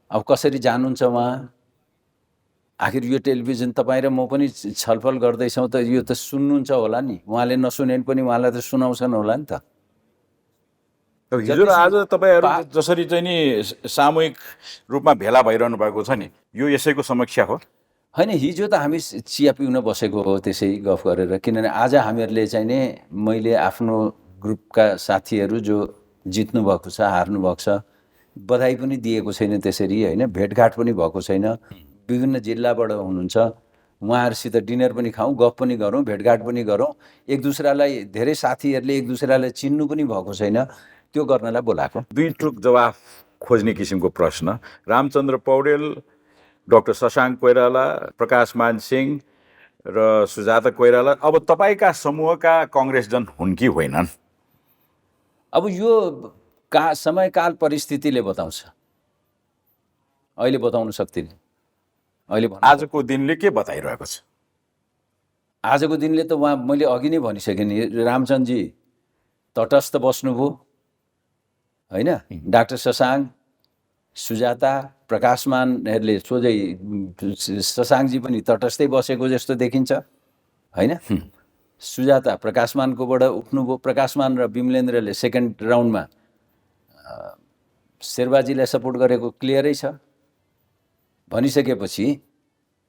अब कसरी जानुहुन्छ उहाँ? आखिर यो टेलिभिजन तपाईँ र म पनि छलफल गर्दैछौँ त यो त सुन्नुहुन्छ होला नि, उहाँले नसुने पनि उहाँलाई त सुनाउँछन् होला नि त। हिजो र आज तपाईँहरू जसरी चाहिँ नि सामूहिक रूपमा भेला भइरहनु भएको छ नि, यो यसैको समीक्षा हो? होइन, हिजो त हामी चिया पिउन बसेको हो त्यसै गफ गरेर, किनभने आज हामीहरूले चाहिँ नि मैले आफ्नो ग्रुपका साथीहरू जो जित्नु भएको छ, हार्नु भएको छ, बधाई पनि दिएको छैन त्यसरी, होइन, भेटघाट पनि भएको छैन। विभिन्न जिल्लाबाट हुनुहुन्छ, उहाँहरूसित डिनर पनि खाउँ, गफ पनि गरौँ, भेटघाट पनि गरौँ, एक दुसरालाई, धेरै साथीहरूले एक दुसरालाई चिन्नु पनि भएको छैन, त्यो गर्नलाई बोलाएको। दुई टुक जवाफ खोज्ने किसिमको प्रश्न। रामचन्द्र पौडेल, डाक्टर शशाङ्क कोइराला, प्रकाशमान सिंह र सुजाता कोइराला अब तपाईँका समूहका कङ्ग्रेसजन हुन् कि होइनन्? अब यो समयकाल परिस्थितिले बताउँछ, अहिले बताउन सक्दिनँ। अहिले आजको दिनले के बताइरहेको छ? आजको दिनले त मैले अघि नै भनिसकेँ नि, रामचन्द्रजी तटस्थ बस्नुभयो, होइन, डाक्टर शशाङ्क, सुजाता, प्रकाशमानहरूले सोझै, शशाङ्कजी पनि तटस्थै बसेको जस्तो देखिन्छ, होइन। सुजाता प्रकाशमानकोबाट उठ्नुभयो, प्रकाशमान र विमलेन्द्रले सेकेन्ड राउन्डमा शेरबाजीलाई सपोर्ट गरेको क्लियरै छ भनिसकेपछि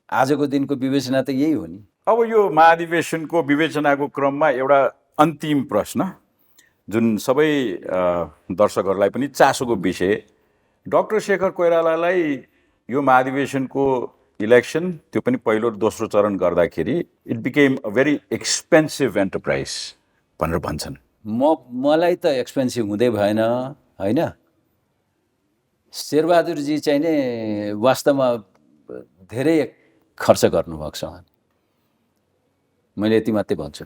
आजको दिनको विवेचना त यही हो नि। अब यो महाधिवेशनको विवेचनाको क्रममा एउटा अन्तिम प्रश्न जुन सबै दर्शकहरूलाई पनि चासोको विषय, डाक्टर शेखर कोइरालालाई यो महाधिवेशनको इलेक्सन, त्यो पनि पहिलो र दोस्रो चरण गर्दाखेरि it became a very expensive enterprise भनेर भन्छन्। मलाई त एक्सपेन्सिभ हुँदै भएन, होइन। शेरबहादुरजी चाहिँ नि वास्तवमा धेरै खर्च गर्नुभएको छ, मैले यति मात्रै भन्छु।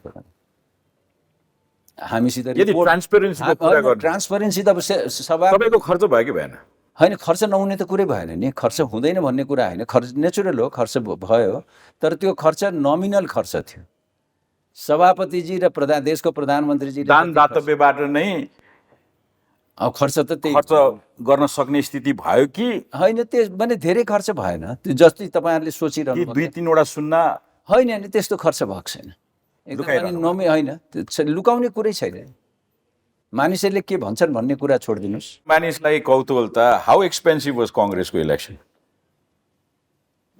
हामीसित ट्रान्सपेरेन्सी त अब सभा तपाईँको खर्च भयो कि भएन? होइन, खर्च नहुने त कुरै भएन नि, खर्च हुँदैन भन्ने कुरा होइन, खर्च नेचुरल हो, खर्च भयो, तर त्यो खर्च नमिनल खर्च थियो। सभापतिजी र देशको प्रधानमन्त्रीजी दान दातव्यबाट नै अब खर्च त त्यही खर्च गर्न सक्ने स्थिति भयो कि होइन? त्यस भने धेरै खर्च भएन, त्यो जति तपाईँहरूले सोचिरहनु दुई तीनवटा सुन्ना होइन नि, त्यस्तो खर्च भएको छैन, एकदम होइन, लुकाउने कुरै छैन। मानिसहरूले के भन्छन् भन्ने कुरा छोडिदिनुहोस्। मानिसलाई कौतूहलता, हाउ एक्सपेन्सिभ वाज कङ्ग्रेसको इलेक्सन?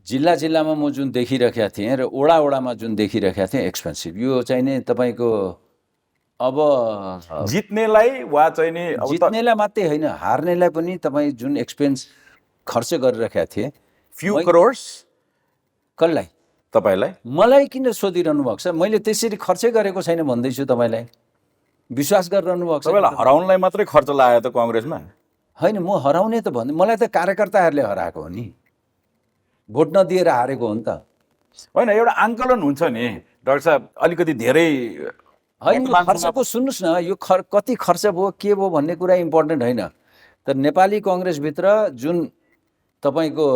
जिल्ला जिल्लामा म जुन देखिरहेका थिएँ र ओडा ओडामा जुन देखिरहेका थिएँ, एक्सपेन्सिभ। यो चाहिँ नि तपाईँको अब जित्नेलाई वा चाहिँ नि जित्नेलाई मात्रै होइन, हार्नेलाई पनि तपाईँ जुन एक्सपेन्स खर्च गरिरहेका थिए, फ्यु करोड्स। कसलाई? तपाईँलाई? मलाई किन सोधिरहनु भएको छ? मैले त्यसरी खर्चै गरेको छैन भन्दैछु तपाईँलाई, विश्वास गरिरहनु भएको छ। तपाईँलाई हराउनलाई मात्रै खर्च लाग्यो त कङ्ग्रेसमा? होइन, म हराउने त भन्दै, मलाई त कार्यकर्ताहरूले हराएको हो नि, भोट नदिएर हारेको हो नि त। होइन, एउटा आङ्कलन हुन्छ नि डाक्टर साहब, अलिकति धेरै होइन, खर्चको सुन्नुहोस् न, यो कति खर्च भयो के भयो भन्ने कुरा इम्पोर्टेन्ट होइन, तर नेपाली कङ्ग्रेसभित्र जुन तपाईँको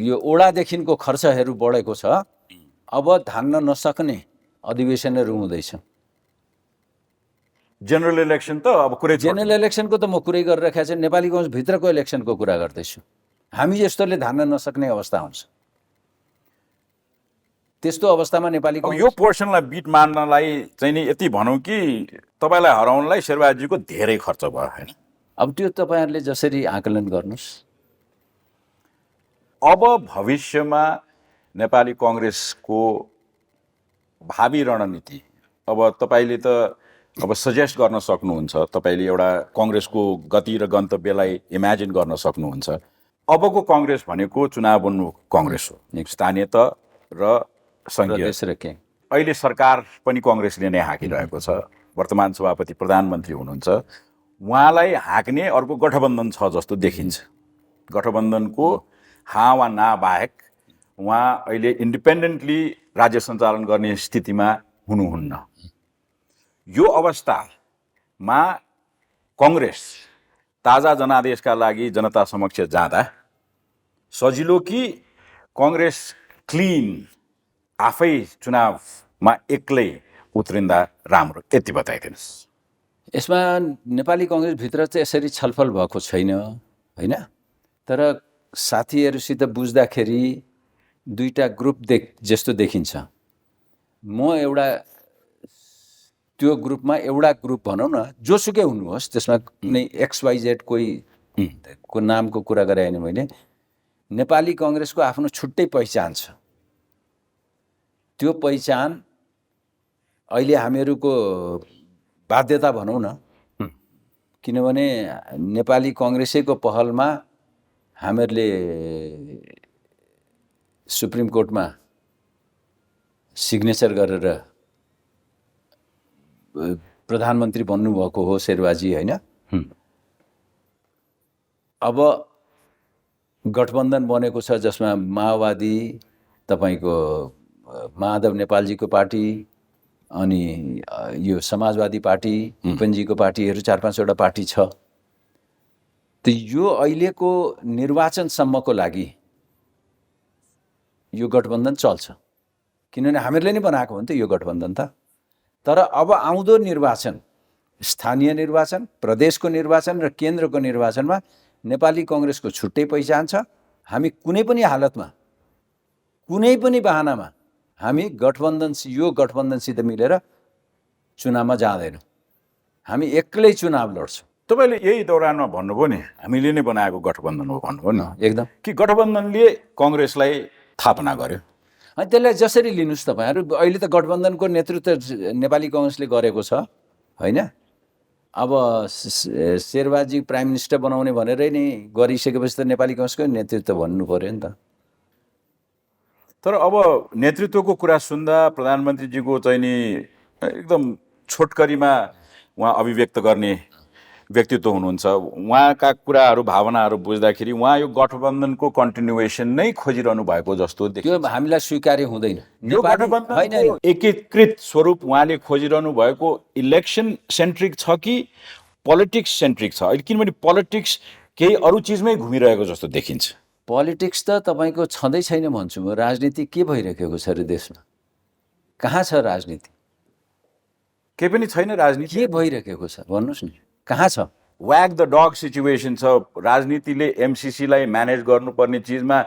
यो ओडादेखिको खर्चहरू बढेको छ, अब धान्न नसक्ने अधिवेशनहरू हुँदैछ। जेनरल इलेक्सन त अब कुरै, जेनरल इलेक्सनको त म कुरै गरिरहेको छु, नेपाली कङ्ग्रेस भित्रको इलेक्सनको कुरा गर्दैछु। हामी जस्तोले धान्न नसक्ने अवस्था हुन्छ, त्यस्तो अवस्थामा नेपाली यो पोर्सनलाई बिट मार्नलाई चाहिँ नि यति भनौँ कि तपाईँलाई हराउनलाई शेरबहादुरजीको धेरै खर्च भयो, होइन? अब त्यो तपाईँहरूले जसरी आकलन गर्नुहोस्। अब भविष्यमा नेपाली कङ्ग्रेसको भावी रणनीति अब तपाईँले त अब सजेस्ट गर्न सक्नुहुन्छ, तपाईँले एउटा कङ्ग्रेसको गति र गन्तव्यलाई इमेजिन गर्न सक्नुहुन्छ। अबको कङ्ग्रेस भनेको चुनावोन्मुख कङ्ग्रेस हो, स्थानीय तह र सङ्घीय। अहिले सरकार पनि कङ्ग्रेसले नै हाँकिरहेको छ, वर्तमान सभापति प्रधानमन्त्री हुनुहुन्छ, उहाँलाई हाँक्ने अर्को गठबन्धन छ जस्तो देखिन्छ। गठबन्धनको हाँ वा ना बाहेक उहाँ अहिले इन्डिपेन्डेन्टली राज्य सञ्चालन गर्ने स्थितिमा हुनुहुन्न। यो अवस्थामा कङ्ग्रेस ताजा जनादेशका लागि जनता समक्ष जाँदा सजिलो कि कङ्ग्रेस क्लिन आफै चुनावमा एक्लै उत्रिँदा राम्रो? यति बताइदिनुहोस्। यसमा नेपाली कङ्ग्रेसभित्र चाहिँ यसरी छलफल भएको छैन, होइन, तर साथीहरूसित बुझ्दाखेरि दुईटा ग्रुप जस्तो देखिन्छ। म एउटा त्यो ग्रुपमा एउटा ग्रुप भनौँ न, जोसुकै हुनुहोस्, त्यसमा कुनै XYZ कोही को नामको कुरा गरे होइन मैले, नेपाली कङ्ग्रेसको आफ्नो छुट्टै पहिचान छ। त्यो पहिचान अहिले हामीहरूको बाध्यता भनौँ न, किनभने नेपाली कङ्ग्रेसैको पहलमा हामीहरूले सुप्रिम कोर्टमा सिग्नेचर गरेर प्रधानमन्त्री बन्नुभएको हो शेरबाजी, होइन? अब गठबन्धन बनेको छ जसमा माओवादी, तपाईँको माधव नेपालजीको पार्टी, अनि यो समाजवादी पार्टी, भूपेनजीको पार्टीहरू 4-5वटा पार्टी छ। त यो अहिलेको निर्वाचनसम्मको लागि यो गठबन्धन चल्छ, किनभने हामीहरूले नै बनाएको हो नि त यो गठबन्धन त। तर अब आउँदो निर्वाचन, स्थानीय निर्वाचन, प्रदेशको निर्वाचन र केन्द्रको निर्वाचनमा नेपाली कङ्ग्रेसको छुट्टै पहिचान छ। हामी कुनै पनि हालतमा, कुनै पनि बहानामा हामी यो गठबन्धनसित मिलेर चुनावमा जाँदैनौँ। हामी एक्लै चुनाव लड्छौँ। तपाईँले यही दौरानमा भन्नुभयो नि, हामीले नै बनाएको गठबन्धन हो भन्नुभयो नि, एकदम। कि गठबन्धनले कङ्ग्रेसलाई थापना गर्यो। अनि त्यसलाई जसरी लिनुहोस् तपाईँहरू, अहिले त गठबन्धनको नेतृत्व नेपाली कङ्ग्रेसले गरेको छ, होइन? अब शेरबाजी प्राइम मिनिस्टर बनाउने भनेरै नै गरिसकेपछि त नेपाली कङ्ग्रेसकै नेतृत्व भन्नु पर्यो नि त। तर अब नेतृत्वको कुरा सुन्दा प्रधानमन्त्रीजीको चाहिँ नि एकदम छोटकरीमा उहाँ अभिव्यक्त गर्ने व्यक्तित्व हुनुहुन्छ। उहाँका कुराहरू, भावनाहरू बुझ्दाखेरि उहाँ यो गठबन्धनको कन्टिन्युएसन नै खोजिरहनु भएको जस्तो देखिन्छ। त्यो हामीलाई स्वीकार्य हुँदैन। यो गठबन्धनको एकीकृत स्वरूप उहाँले खोजिरहनु भएको इलेक्सन सेन्ट्रिक छ कि पोलिटिक्स सेन्ट्रिक छ? किनभने पोलिटिक्स केही अरू चिजमै घुमिरहेको जस्तो देखिन्छ। पोलिटिक्स त तपाईँको छँदै छैन भन्छु म। राजनीति के भइरहेको छ र देशमा? कहाँ छ राजनीति? केही पनि छैन राजनीति। के भइरहेको छ भन्नुहोस् न, कहाँ छ? व्याग द डग सिचुएसन छ। राजनीतिले एमसिसीलाई म्यानेज गर्नुपर्ने चिजमा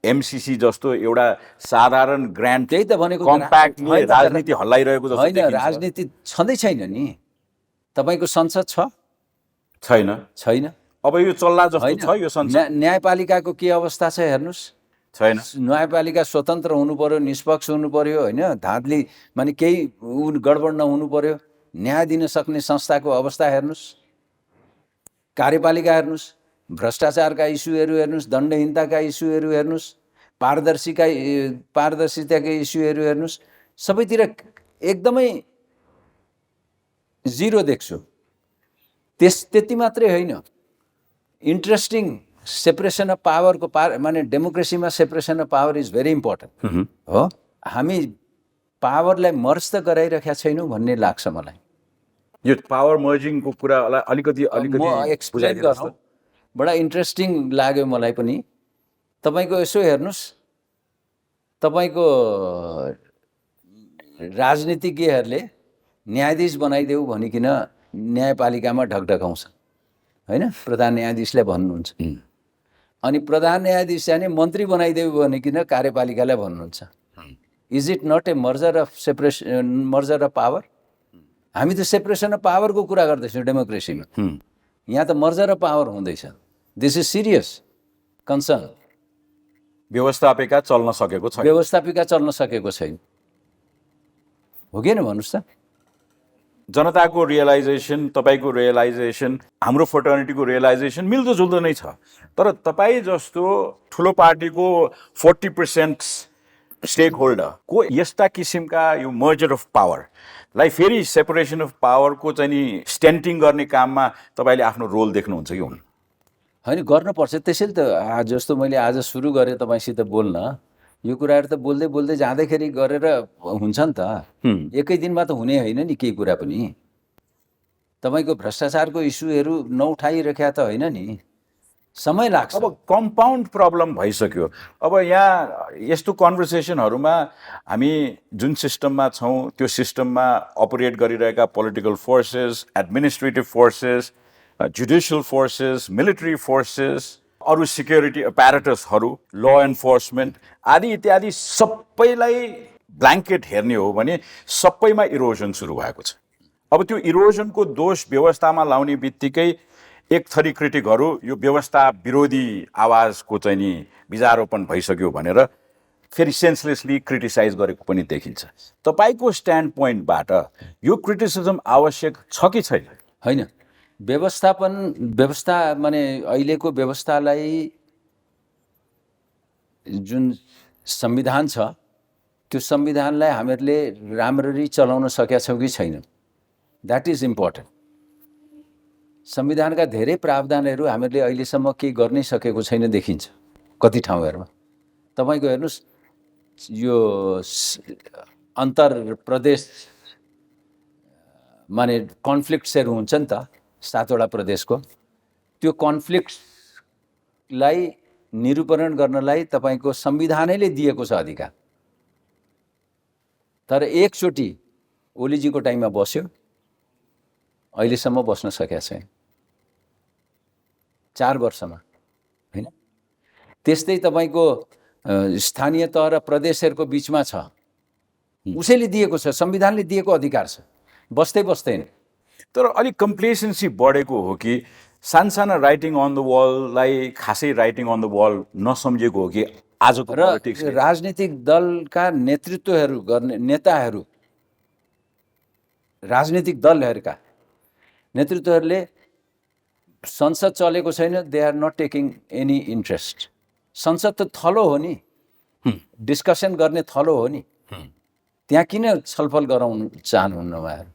एमसिसी जस्तो एउटा साधारण ग्रान्ड, त्यही त भनेको, कम्प्याक्टले राजनीति हल्लाइरहेको जस्तो होइन। राजनीति छँदै छैन नि। तपाईँको संसद छैन। अब यो चल्ला जस्तो छ यो संसद। न्यायपालिकाको के अवस्था छ हेर्नुहोस्। छैन। न्यायपालिका स्वतन्त्र हुनु पर्यो, निष्पक्ष हुनु पर्यो, होइन? धाँधली माने केही गडबड नहुनु पर्यो। न्याय दिन सक्ने संस्थाको अवस्था हेर्नुहोस्। कार्यपालिका हेर्नुहोस्, भ्रष्टाचारका इस्युहरू हेर्नुहोस्, दण्डहीनताका इस्युहरू हेर्नुहोस्, पारदर्शिताका इस्युहरू हेर्नुहोस्। सबैतिर एकदमै जिरो देख्छु। त्यति मात्रै होइन, इन्ट्रेस्टिङ सेपरेसन अफ पावरको माने डेमोक्रेसीमा separation of power is very important हो। हामी पावरलाई मर्ज त गराइरहेका छैनौँ भन्ने लाग्छ मलाई। यो पावर मर्जिङको कुरा अलिकति एक्सप्लेन गरौँ। बडा इन्ट्रेस्टिङ लाग्यो मलाई पनि। तपाईँको यसो हेर्नुहोस्, तपाईँको राजनीतिज्ञहरूले न्यायाधीश बनाइदेऊ भनिकन न्यायपालिकामा ढकढकाउँछ, होइन? प्रधान न्यायाधीशलाई भन्नुहुन्छ। अनि प्रधान न्यायाधीश चाहिँ मन्त्री बनाइदेऊ भनिकन कार्यपालिकालाई भन्नुहुन्छ। Is it not a merger of power? हामी त सेपरेसन अफ पावरको कुरा गर्दैछौँ डेमोक्रेसीमा। यहाँ त मर्जर अफ पावर हुँदैछ। This is serious concern. व्यवस्थापिका चल्न सकेको छैन। हो कि भन्नुहोस् त? जनताको रियलाइजेसन, तपाईँको रियलाइजेसन, हाम्रो फ्रेटर्निटीको रियलाइजेसन मिल्दोजुल्दो नै छ। तर तपाईँ जस्तो ठुलो पार्टीको 40% स्टेक होल्डरको यस्ता किसिमका यो मर्जर अफ पावरलाई फेरि सेपरेसन अफ पावरको चाहिँ नि स्टेन्टिङ गर्ने काममा तपाईँले आफ्नो रोल देख्नुहुन्छ कि हुन्न? होइन, गर्नुपर्छ। त्यसैले त जस्तो मैले आज सुरु गरेँ तपाईँसित बोल्न, यो कुराहरू त बोल्दै बोल्दै जाँदाखेरि गरेर हुन्छ नि त। एकै दिनमा त हुने होइन नि केही कुरा पनि। तपाईँको भ्रष्टाचारको इस्युहरू नउठाइरहेका त होइन नि, समय लाग्छ। अब कम्पाउन्ड प्रब्लम भइसक्यो। अब यहाँ यस्तो कन्भर्सेसनहरूमा हामी जुन सिस्टममा छौँ त्यो सिस्टममा अपरेट गरिरहेका political forces, administrative forces, judicial forces, military forces, अरू सिक्युरिटी एपारेटसहरू, ल एन्फोर्समेन्ट आदि इत्यादि सबैलाई ब्ल्याङ्केट हेर्ने हो भने सबैमा इरोजन सुरु भएको छ। अब त्यो इरोजनको दोष व्यवस्थामा लाउने बित्तिकै एक थरी क्रिटिकहरू यो व्यवस्था विरोधी आवाजको चाहिँ नि बिजारोपण भइसक्यो भनेर फेरि सेन्सलेसली क्रिटिसाइज गरेको पनि देखिन्छ। तपाईँको स्ट्यान्ड पोइन्टबाट यो क्रिटिसिजम आवश्यक छ कि छैन? होइन, व्यवस्था माने अहिलेको व्यवस्थालाई जुन संविधान छ त्यो संविधानलाई हामीहरूले राम्ररी चलाउन सकेका छौँ कि छैनौँ, द्याट इज इम्पोर्टेन्ट। संविधानका धेरै प्रावधानहरू हामीहरूले अहिलेसम्म केही गर्नै सकेको छैन देखिन्छ कति ठाउँहरूमा। तपाईँको हेर्नुहोस्, यो अन्तर प्रदेश माने कन्फ्लिक्ट्सहरू हुन्छ नि त 7वटा प्रदेशको, त्यो कन्फ्लिक्ट्सलाई निरूपण गर्नलाई तपाईँको संविधानैले दिएको छ अधिकार। तर एकचोटि ओलीजीको टाइममा बस्यो, अहिलेसम्म बस्न सकेका छैन 4 वर्षमा, होइन? त्यस्तै तपाईँको स्थानीय तह र प्रदेशहरूको बिचमा छ, उसैले दिएको छ, संविधानले दिएको अधिकार छ, बस्दैन। तर अलिक कम्प्लेसेन्सी बढेको हो कि सानसाना राइटिङ अन द वललाई खासै राइटिङ अन द वल नसम्झेको हो कि आजको पोलिटिक्स? राजनीतिक दलका नेतृत्वहरू गर्ने नेताहरू, राजनीतिक दलहरूका नेतृत्वहरूले संसद चलेको छैन, they are not taking any interest. संसद त थलो हो नि, डिस्कसन गर्ने थलो हो नि, त्यहाँ किन छलफल गराउनु चाहनुहुन्न उहाँहरू?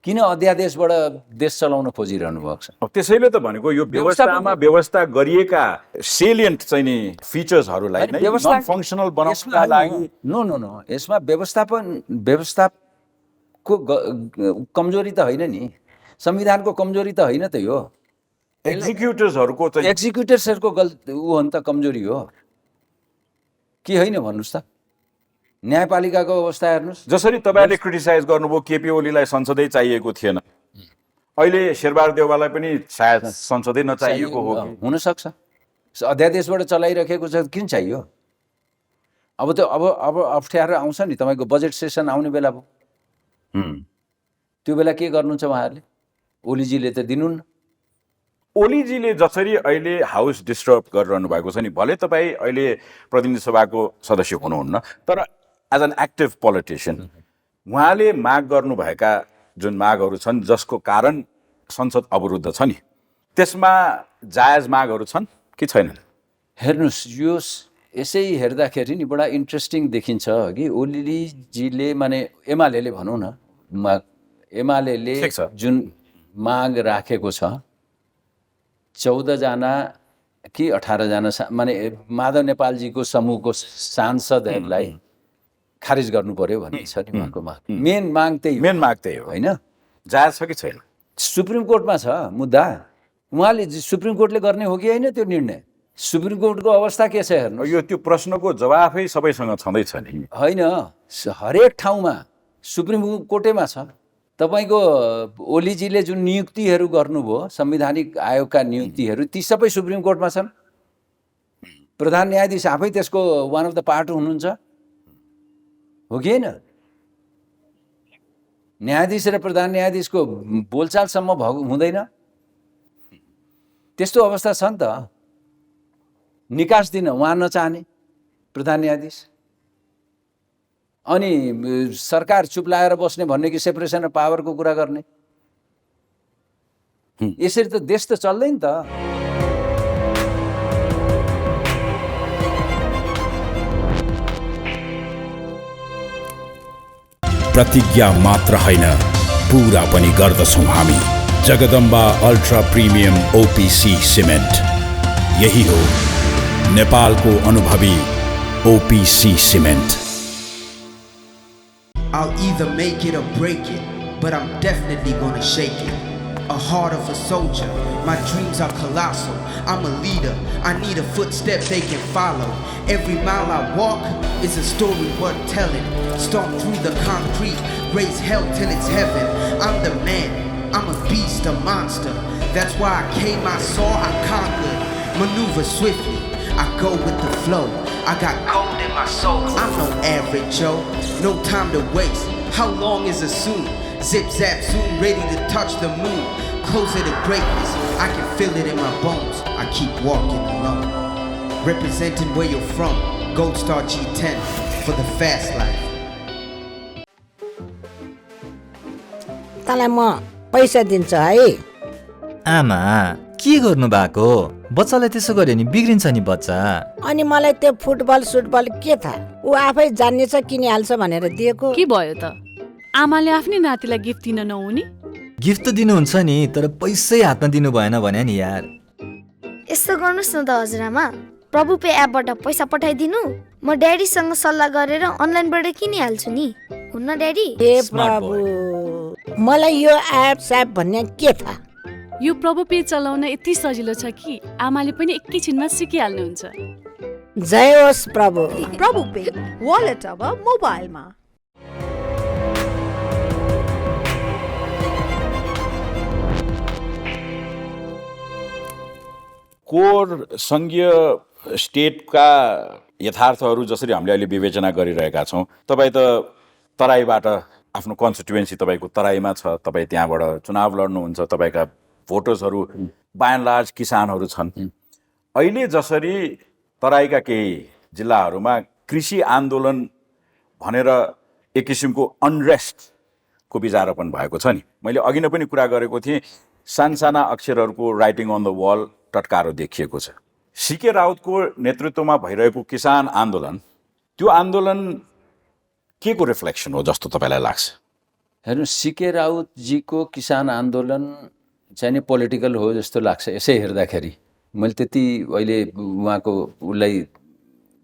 किन अध्यादेशबाट देश चलाउन खोजिरहनु भएको छ? त्यसैले त भनेको यो व्यवस्थामा व्यवस्था गरिएका सेलिएन्ट चाहिँ नि फिचर्सहरूलाई नन फङ्सनल बनाउनका लागि नो यसमा व्यवस्थाको कमजोरी त होइन नि, संविधानको कमजोरी त होइन त यो, एक्जिक्युटर्सहरूको गल्ती ऊ हो नि त, कमजोरी हो कि होइन भन्नुहोस् त? न्यायपालिकाको अवस्था हेर्नुहोस्। जसरी तपाईँले क्रिटिसाइज गर्नुभयो केपी ओलीलाई संसदै चाहिएको थिएन, अहिले शेरबहादुर देउवालाई पनि सायद संसदै नचाहिएको हो। हुनसक्छ, अध्यादेशबाट चलाइरहेको छ, किन चाहियो? अब त अब अप्ठ्यारो आउँछ नि, तपाईँको बजेट सेसन आउने बेला भयो, त्यो बेला के गर्नुहुन्छ उहाँहरूले? ओलीजीले त दिनुहुन्न। ओलीजीले जसरी अहिले हाउस डिस्टर्ब गरिरहनु भएको छ नि, भले तपाईँ अहिले प्रतिनिधि सभाको सदस्य हुनुहुन्न, तर एज एन एक्टिभ पोलिटिसियन उहाँले माग गर्नुभएका जुन मागहरू छन् जसको कारण संसद अवरुद्ध छ नि, त्यसमा जायज मागहरू छन् कि छैनन्? हेर्नुहोस्, यो यसै हेर्दाखेरि नि बडा इन्ट्रेस्टिङ देखिन्छ कि ओलीजीले माने एमाले भनौँ न, एमाले जुन माग राखेको छ 14 जना कि 18 जना माने माधव नेपालजीको समूहको सांसदहरूलाई खारिज गर्नु पर्यो भन्ने छ नि उहाँको माग। मेन माग त्यही हो, होइन? जायज छ कि छैन? सुप्रिम कोर्टमा छ मुद्दा, उहाँले सुप्रिम कोर्टले गर्ने हो कि होइन त्यो निर्णय? सुप्रिम कोर्टको अवस्था के छ हेर्नु? यो त्यो प्रश्नको जवाफै सबैसँग छँदैछ नि, होइन? हरेक ठाउँमा सुप्रिम कोर्टैमा छ। तपाईँको ओलीजीले जुन नियुक्तिहरू गर्नुभयो, संवैधानिक आयोगका नियुक्तिहरू, ती सबै सुप्रिम कोर्टमा छन्। प्रधान न्यायाधीश आफै त्यसको वान अफ द पार्ट हुनुहुन्छ, हो कि होइन? न्यायाधीश र प्रधान न्यायाधीशको बोलचालसम्म हुँदैन, त्यस्तो अवस्था छ नि त। निकास दिन उहाँ नचाहने प्रधान न्यायाधीश, अनि सरकार चुप लागेर बस्ने भन्ने कि सेपरेसन अफ पावरको कुरा गर्ने, यसरी त देश त चल्दैन त। प्रतिज्ञा मात्र होइन, पूरा पनि गर्दछौँ हामी। Jagadamba ultra premium OPC cement, यही हो नेपालको अनुभवी OPC cement. I'll either make it or break it, but I'm definitely gonna shake it. A heart of a soldier, my dreams are colossal. I'm a leader, I need a footstep they can follow. Every mile I walk is a story worth telling. Stomp through the concrete, raise hell till it's heaven. I'm the man, I'm a beast, a monster. That's why I came, I saw, I conquered. Maneuver swiftly, I go with the flow. I got gold in my soul. I'm no average Joe, no time to waste. How long is a soon? Zip zap zoom, ready to touch the moon. closer to greatness. I can feel it in my bones. I keep walking alone. Representing where you're from. Gold Star G10 for the fast life. तँलाई म पैसा दिन्छु है। आमा के गर्नु भएको? बच्चालाई त्यसो गर्यो नि बिग्रिन्छ नि बच्चा। अनि मलाई त्यो फुटबल सुटबल के थाहा? ऊ आफै जान्नेछ किनिहाल्छ भनेर दिएको। के भयो त? आमाले आफ्नै नातिलाई गिफ्ट दिन नहुने? गिफ्ट त दिनुहुन्छ नि, तर पैसै हातमा दिनु भएन भने नि यार। यस्तो गर्नुहोस् न त हजुरआमा, प्रभु पे एपबाट पैसा पठाइदिनु, म ड्याडीसँग सल्लाह गरेर अनलाइनबाट किनिहाल्छु नि, हुन्न ड्याडी? हे प्रभु, मलाई यो एप स्याप भन्ने के थाहा? यो प्रभु पे चलाउन यति सजिलो छ कि आमाले पनि एकैछिनमा सिकिहाल्नुहुन्छ। जय होस् प्रभु। प्रभु पे वालेट अब मोबाइलमा। कोर सङ्घीय स्टेटका यथार्थहरू जसरी हामीले अहिले विवेचना गरिरहेका छौँ, तपाईँ त तराईबाट आफ्नो कन्स्टिट्युएन्सी तपाईँको तराईमा छ, तपाईँ त्यहाँबाट चुनाव लड्नुहुन्छ, तपाईँका भोटर्सहरू बाई एन्ड लार्ज किसानहरू छन्। अहिले जसरी तराईका केही जिल्लाहरूमा कृषि आन्दोलन भनेर एक किसिमको अनरेस्टको बिजारोपण भएको छ नि, मैले अघि नै पनि कुरा गरेको थिएँ, सानसाना अक्षरहरूको राइटिङ अन द वल टटकारो देखिएको छ। सीके राउतको नेतृत्वमा भइरहेको किसान आन्दोलन, त्यो आन्दोलन के को रिफ्लेक्सन हो जस्तो तपाईँलाई लाग्छ? हेर्नु, सीके राउतजीको किसान आन्दोलन चाहिँ नि पोलिटिकल हो जस्तो लाग्छ यसै हेर्दाखेरि। मैले त्यति अहिले उहाँको उसलाई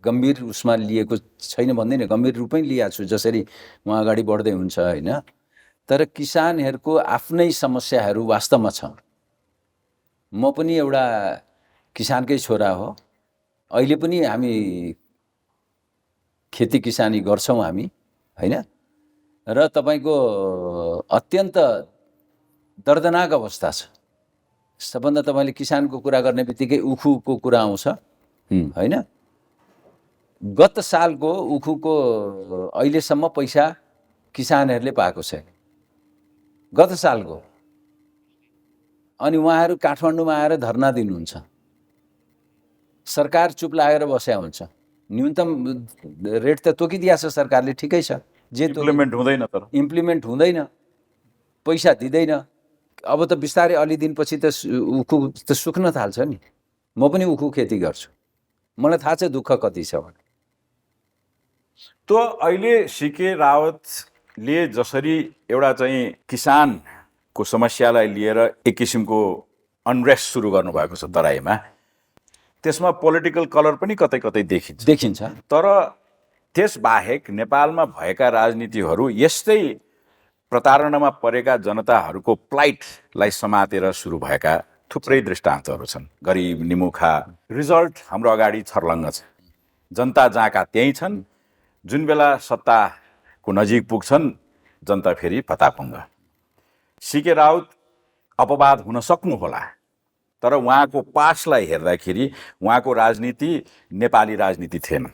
गम्भीर उसमा लिएको छैन भन्दैन, गम्भीर रूपमै लिएको छु जसरी उहाँ अगाडि बढ्दै हुन्छ होइन। तर किसानहरूको आफ्नै समस्याहरू वास्तवमा छ। म पनि एउटा किसानकै छोरा हो, अहिले पनि हामी खेती किसानी गर्छौँ हामी होइन। र तपाईँको अत्यन्त दर्दनाक अवस्था छ। सबभन्दा तपाईँले किसानको कुरा गर्ने बित्तिकै उखुको कुरा आउँछ होइन। गत सालको उखुको अहिलेसम्म पैसा किसानहरूले पाएको छैन, गत सालको। अनि उहाँहरू काठमाडौँमा आएर धरना दिनुहुन्छ, सरकार चुप लागेर बस्या हुन्छ। न्यूनतम रेट त तोकिदिया छ सरकारले, ठिकै छ, जे इम्प्लिमेन्ट हुँदैन, तर इम्प्लिमेन्ट हुँदैन, पैसा दिँदैन। अब त बिस्तारै अलि दिनपछि त उखु त सुक्न थाल्छ नि। म पनि उखु खेती गर्छु, मलाई थाहा छ दुःख कति छ भने। त्यो अहिले सीके रावतले जसरी एउटा चाहिँ किसानको समस्यालाई लिएर एक किसिमको अनरेस्ट सुरु गर्नुभएको छ तराईमा, त्यसमा पोलिटिकल कलर पनि कतै कतै देखिन्छ। तर त्यसबाहेक नेपालमा भएका राजनीतिहरू यस्तै प्रताडनामा परेका जनताहरूको प्लाइटलाई समातेर सुरु भएका थुप्रै दृष्टान्तहरू छन्। गरिब निमुखा, रिजल्ट हाम्रो अगाडि छर्लङ्ग छ, जनता जहाँका त्यहीँ छन्। जुन बेला सत्ताको नजिक पुग्छन् जनता फेरि फताफुङ्ग। सीके राउत अपवाद हुन सक्नुहोला, तर उहाँको पासलाई हेर्दाखेरि उहाँको राजनीति नेपाली राजनीति थिएन,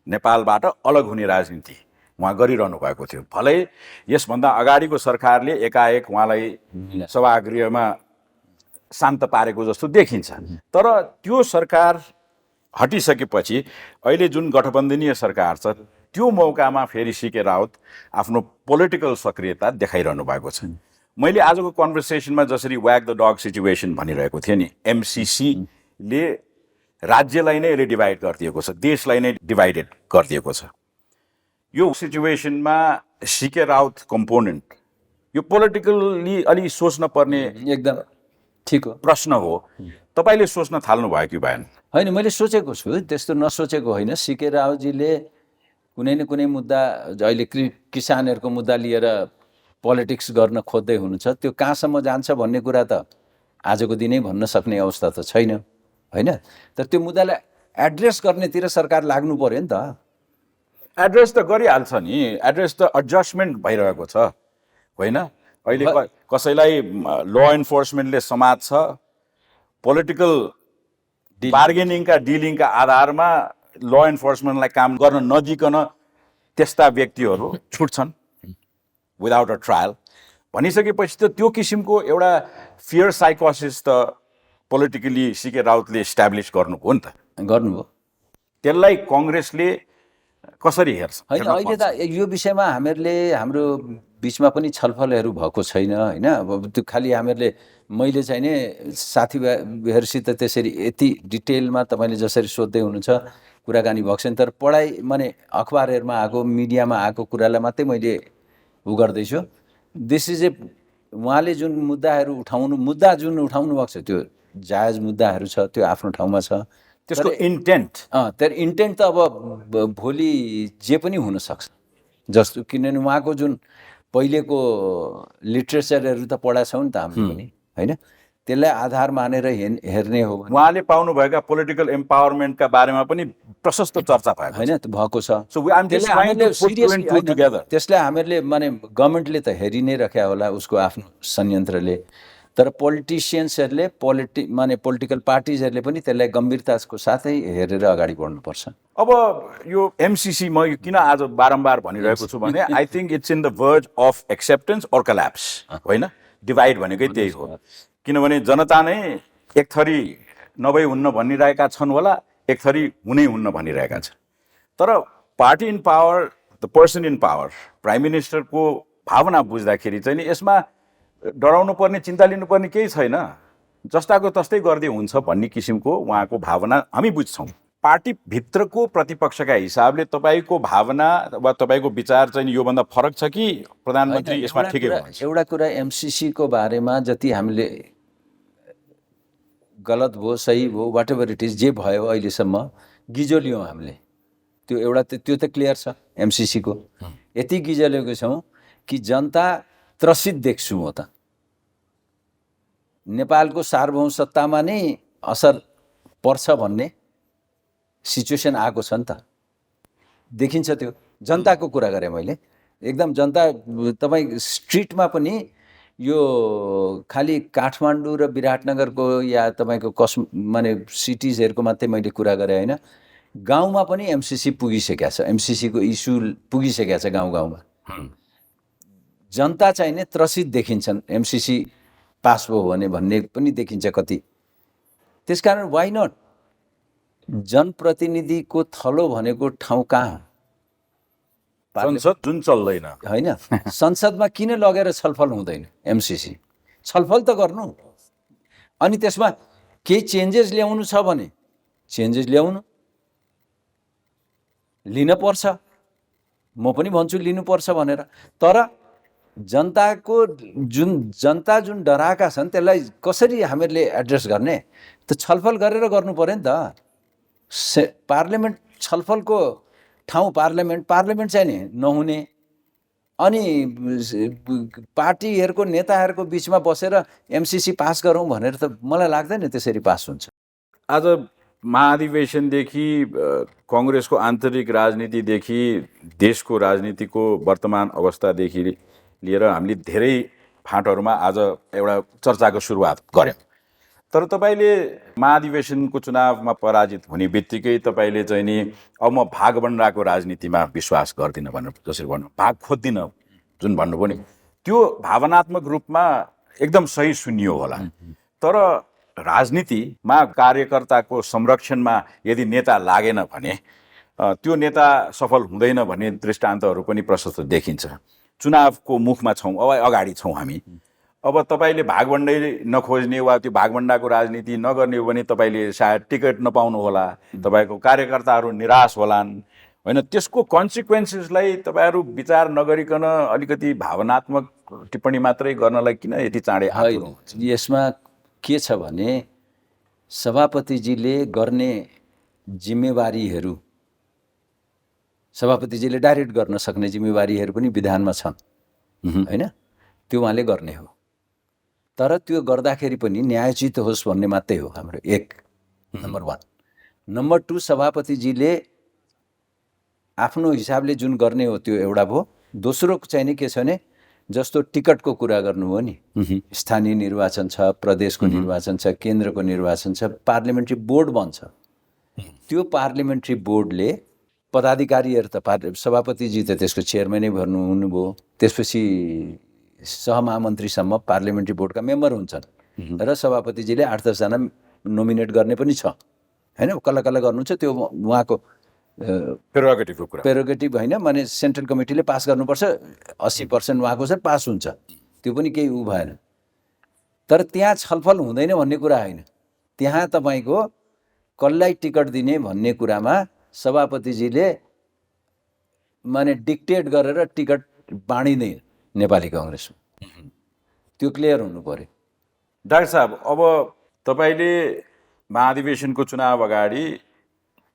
नेपालबाट अलग हुने राजनीति उहाँ गरिरहनु भएको थियो। भलै यसभन्दा अगाडिको सरकारले एकाएक उहाँलाई सभागृहमा शान्त पारेको जस्तो देखिन्छ। तर त्यो सरकार हटिसकेपछि अहिले जुन गठबन्धनीय सरकार छ, त्यो मौकामा फेरि सीके राउत आफ्नो पोलिटिकल सक्रियता देखाइरहनु भएको छ। मैले आजको कन्भर्सेसनमा जसरी व्याग द डग सिचुएसन भनिरहेको थिएँ नि, एमसिसीले राज्यलाई नै यसले डिभाइड गरिदिएको छ, देशलाई नै डिभाइडेड गरिदिएको छ। यो सिचुएसनमा सीके राउत कम्पोनेन्ट यो पोलिटिकल्ली अलि सोच्न पर्ने एकदम ठिक हो प्रश्न हो। तपाईँले सोच्न थाल्नु भयो कि भएन? होइन, मैले सोचेको छु, त्यस्तो नसोचेको होइन। सीके रावतजीले कुनै न कुनै मुद्दा, अहिले किसानहरूको मुद्दा लिएर पोलिटिक्स गर्न खोज्दै हुनुहुन्छ, त्यो कहाँसम्म जान्छ भन्ने कुरा त आजको दिनै भन्न सक्ने अवस्था त छैन होइन। तर त्यो मुद्दालाई एड्रेस गर्नेतिर सरकार लाग्नु पर्यो नि त। एड्रेस त गरिहाल्छ नि, एड्रेस त एडजस्टमेन्ट भइरहेको छ होइन। अहिले कसैलाई ल इन्फोर्समेन्टले समात्छ, पोलिटिकल बार्गेनिङका डिलिङका आधारमा ल इन्फोर्समेन्टलाई काम गर्न नदिकन त्यस्ता व्यक्तिहरू छुट्छन् विदाउट अ ट्रायल भनिसकेपछि त त्यो किसिमको एउटा फियर साइकोसिस त पोलिटिकली सीके राउतले इस्टाब्लिस गर्नुभयो नि त, गर्नुभयो। त्यसलाई कङ्ग्रेसले कसरी हेर्छ? होइन, अहिले त यो विषयमा हामीहरूले हाम्रो बिचमा पनि छलफलहरू भएको छैन होइन। अब त्यो खालि हामीहरूले मैले चाहिँ नि साथीभाइहरूसित त्यसरी यति डिटेलमा तपाईँले जसरी सोध्दै हुनुहुन्छ कुराकानी भएको छैन, तर पढाइ माने अखबारहरूमा आएको मिडियामा आएको कुरालाई मात्रै मैले गर्दैछु। दिस इज ए उहाँले जुन मुद्दा जुन उठाउनु भएको छ त्यो जायज मुद्दाहरू छ, त्यो आफ्नो ठाउँमा छ। त्यसको इन्टेन्ट तर इन्टेन्ट त अब भोलि जे पनि हुनसक्छ, जस्तो किनभने उहाँको जुन पहिलेको लिट्रेचरहरू त पढाएको छौँ नि त हामीले पनि होइन, त्यसलाई आधार मानेर हेर्ने हो भने उहाँले पाउनुभएका पोलिटिकल एम्पावरमेन्टका बारेमा पनि प्रशस्त चर्चा भएको होइन भएको छ। टुगेदर त्यसलाई हामीहरूले माने गभर्मेन्टले त हेरि नै राख्या होला उसको आफ्नो संयन्त्रले, तर पोलिटिसियन्सहरूले पोलिटिकल पार्टिजहरूले पनि त्यसलाई गम्भीरताको साथै हेरेर अगाडि बढ्नुपर्छ। अब यो एमसिसी म किन आज बारम्बार भनिरहेको छु भने I think it's in the वर्ज अफ एक्सेप्टेन्स और कल्याप्स, होइन डिभाइड भनेकै त्यही हो। किनभने जनता नै एक थरी नभई हुन्न भनिरहेका छन् होला, एक थरी हुनै हुन्न भनिरहेका छन्। तर party in power, the person in power, prime मिनिस्टरको भावना बुझ्दाखेरि चाहिँ नि यसमा डराउनु पर्ने, चिन्ता लिनुपर्ने केही छैन, जस्ताको तस्तै गर्दै हुन्छ भन्ने किसिमको उहाँको भावना हामी बुझ्छौँ। पार्टीभित्रको प्रतिपक्षका हिसाबले तपाईँको भावना वा तपाईँको विचार चाहिँ योभन्दा फरक छ कि प्रधानमन्त्री यसमा ठिकै हुनुहुन्छ? एउटा कुरा एमसिसीको बारेमा जति हामीले गलत भयो सही भयो वाट एभर इट इज जे भयो अहिलेसम्म गिजो लियौँ हामीले, त्यो एउटा त्यो त क्लियर छ। एमसिसीको यति गिजो लिएको छौँ कि जनता त्रसित देख्छु म त। नेपालको सार्वभौम सत्तामा नै असर पर्छ भन्ने सिचुएसन आएको छ नि त, देखिन्छ। त्यो जनताको कुरा गरेँ मैले, एकदम जनता। तपाईँ स्ट्रिटमा पनि यो खालि काठमाडौँ र विराटनगरको या तपाईँको माने सिटिजहरूको मात्रै मैले कुरा गरेँ होइन, गाउँमा पनि एमसिसी पुगिसकेको छ, एमसिसीको इस्यु पुगिसकेको छ गाउँ गाउँमा। जनता चाहिँ नै त्रसित देखिन्छन् एमसिसी पास भयो भने भन्ने पनि देखिन्छ कति। त्यसकारण वाइ नट, जनप्रतिनिधिको थलो भनेको ठाउँ कहाँ हो? संसद जुन चल्दैन होइन, संसदमा किन लगेर छलफल हुँदैन? एमसिसी छलफल त गर्नु, अनि त्यसमा केही चेन्जेस ल्याउनु छ भने चेन्जेस ल्याउनु, लिन पर्छ। म पनि भन्छु लिनुपर्छ भनेर। तर जनता जुन डराएका छन् त्यसलाई कसरी हामीहरूले एड्रेस गर्ने? त छलफल गरेर गर्नु पर्यो नि त। पार्लियामेन्ट छलफलको ठाउँ पार्लियामेन्ट चाहिँ नि नहुने, अनि पार्टीहरूको नेताहरूको बिचमा बसेर एमसिसी पास गरौँ भनेर त मलाई लाग्दैन त्यसरी पास हुन्छ। आज महाधिवेशनदेखि कङ्ग्रेसको आन्तरिक राजनीतिदेखि देशको राजनीतिको वर्तमान अवस्थादेखि लिएर हामीले धेरै फाँटहरूमा आज एउटा चर्चाको सुरुवात गऱ्यौँ। तर तपाईँले महाधिवेशनको चुनावमा पराजित हुने बित्तिकै तपाईँले चाहिँ नि अब म भागभण्डाको राजनीतिमा विश्वास गर्दिनँ भनेर जसरी भन्नु, भाग खोज्दिनँ जुन भन्नुभयो नि, त्यो भावनात्मक रूपमा एकदम सही सुनियो होला। तर राजनीतिमा कार्यकर्ताको संरक्षणमा यदि नेता लागेन भने त्यो नेता सफल हुँदैन भन्ने दृष्टान्तहरू पनि प्रशस्त देखिन्छ। चुनावको मुखमा छौँ, अब अगाडि छौँ हामी। अब तपाईँले भागभण्डै नखोज्ने वा त्यो भागभण्डाको राजनीति नगर्ने हो भने तपाईँले सायद टिकट नपाउनु होला, तपाईँको कार्यकर्ताहरू निराश होलान्, होइन? त्यसको कन्सिक्वेन्सेसलाई तपाईँहरू विचार नगरिकन अलिकति भावनात्मक टिप्पणी मात्रै गर्नलाई किन यति चाँडै आउनु? यसमा के छ भने सभापतिजीले गर्ने जिम्मेवारीहरू, सभापतिजीले डाइरेक्ट गर्न सक्ने जिम्मेवारीहरू पनि विधानमा छन् होइन, त्यो उहाँले गर्ने हो। तर त्यो गर्दाखेरि पनि न्यायोचित होस् भन्ने मात्रै हो हाम्रो एक नम्बर 1। नम्बर 2, सभापतिजीले आफ्नो हिसाबले जुन गर्ने हो त्यो एउटा भयो। दोस्रो चाहिँ नि के छ भने जस्तो टिकटको कुरा गर्नुभयो नि, स्थानीय निर्वाचन छ, प्रदेशको निर्वाचन छ, केन्द्रको निर्वाचन छ, पार्लियामेन्ट्री बोर्ड बन्छ। त्यो पार्लियामेन्ट्री बोर्डले पदाधिकारीहरू त सभापतिजी त त्यसको चेयरम्यानै हुनुभयो, त्यसपछि सहमहामन्त्रीसम्म पार्लियामेन्ट्री बोर्डका मेम्बर हुन्छन् र सभापतिजीले 8-10 जना नोमिनेट गर्ने पनि छ हैन। कसलाई कसलाई गर्नुहुन्छ त्यो उहाँको प्रेरोगेटिभ होइन, माने सेन्ट्रल कमिटीले पास गर्नुपर्छ। 80% उहाँको छ, पास हुन्छ, त्यो पनि केही उ भएन। तर त्यहाँ छलफल हुँदैन भन्ने कुरा होइन, त्यहाँ तपाईँको कसलाई टिकट दिने भन्ने कुरामा सभापतिजीले माने डिक्टेट गरेर टिकट बाँडिँदैन नेपाली काङ्ग्रेसमा, त्यो क्लियर हुनु पर्यो। डाक्टर साहब, अब तपाईँले महाधिवेशनको चुनाव अगाडि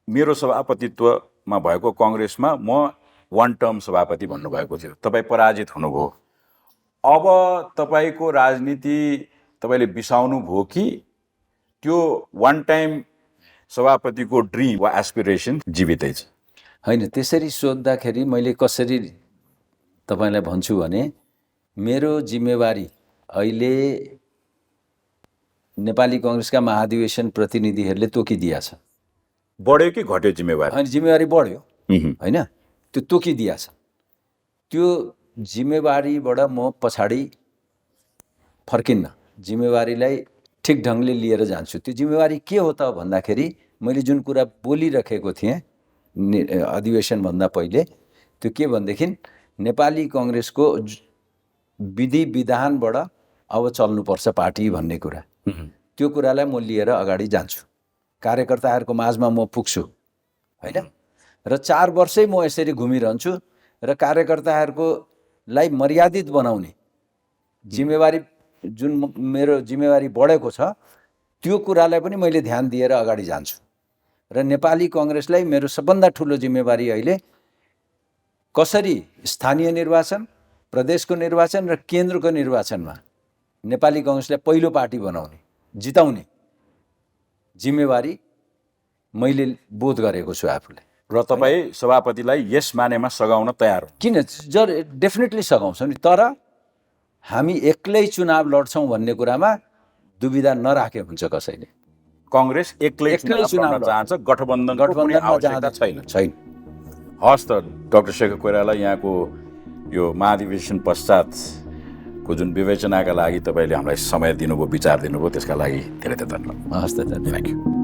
मेरो सभापतित्वमा भएको काङ्ग्रेसमा म 1 टर्म सभापति भन्नुभएको थियो, तपाईँ पराजित हुनुभयो। अब तपाईँको राजनीति तपाईँले बिसाउनु भयो कि त्यो 1 टाइम सभापतिको ड्रिम वा एस्पिरेसन जीवितै छ? होइन, त्यसरी सोद्धाखेरि मैले कसरी तपाईँलाई भन्छु भने मेरो जिम्मेवारी अहिले नेपाली काङ्ग्रेसका महाधिवेशन प्रतिनिधिहरूले तोकिदिएछ। बढ्यो कि घट्यो जिम्मेवारी? होइन, जिम्मेवारी बढ्यो होइन, त्यो तोकिदिएछ। त्यो जिम्मेवारीबाट म पछाडि फर्किन्न, जिम्मेवारीलाई ठिक ढङ्गले लिएर जान्छु। त्यो जिम्मेवारी के हो त भन्दाखेरि मैले जुन कुरा बोलिराखेको थिएँ अधिवेशनभन्दा पहिले, त्यो के भनेदेखि नेपाली काङ्ग्रेसको विधि विधानबाट अब चल्नुपर्छ पार्टी भन्ने कुरा, त्यो कुरालाई म लिएर अगाडि जान्छु। कार्यकर्ताहरूको माझमा म पुग्छु होइन, र 4 वर्षै म यसरी घुमिरहन्छु र कार्यकर्ताहरूको लाई मर्यादित बनाउने जिम्मेवारी जुन मेरो जिम्मेवारी बढेको छ त्यो कुरालाई पनि मैले ध्यान दिएर अगाडि जान्छु। र नेपाली काङ्ग्रेसलाई मेरो सबभन्दा ठुलो जिम्मेवारी अहिले कसरी स्थानीय निर्वाचन, प्रदेशको निर्वाचन र केन्द्रको निर्वाचनमा नेपाली काङ्ग्रेसलाई पहिलो पार्टी बनाउने, जिताउने जिम्मेवारी मैले बोध गरेको छु आफूले। र तपाईँ सभापतिलाई यस मानेमा सघाउन तयार हो? किन, डेफिनेटली सघाउँछौँ नि, तर हामी एक्लै चुनाव लड्छौँ भन्ने कुरामा दुविधा नराखे हुन्छ कसैले। काङ्ग्रेस एक्लै चुनाव लड्न चाहन्छ, गठबन्धनमा आवश्यकता छैन। हस् त डाक्टर शेखर कोइराला, यहाँको यो महाधिवेशन पश्चातको जुन विवेचनाका लागि तपाईँले हामीलाई समय दिनुभयो, विचार दिनुभयो, त्यसका लागि धेरै धेरै धन्यवाद। हस् त, थ्याङ्क यू।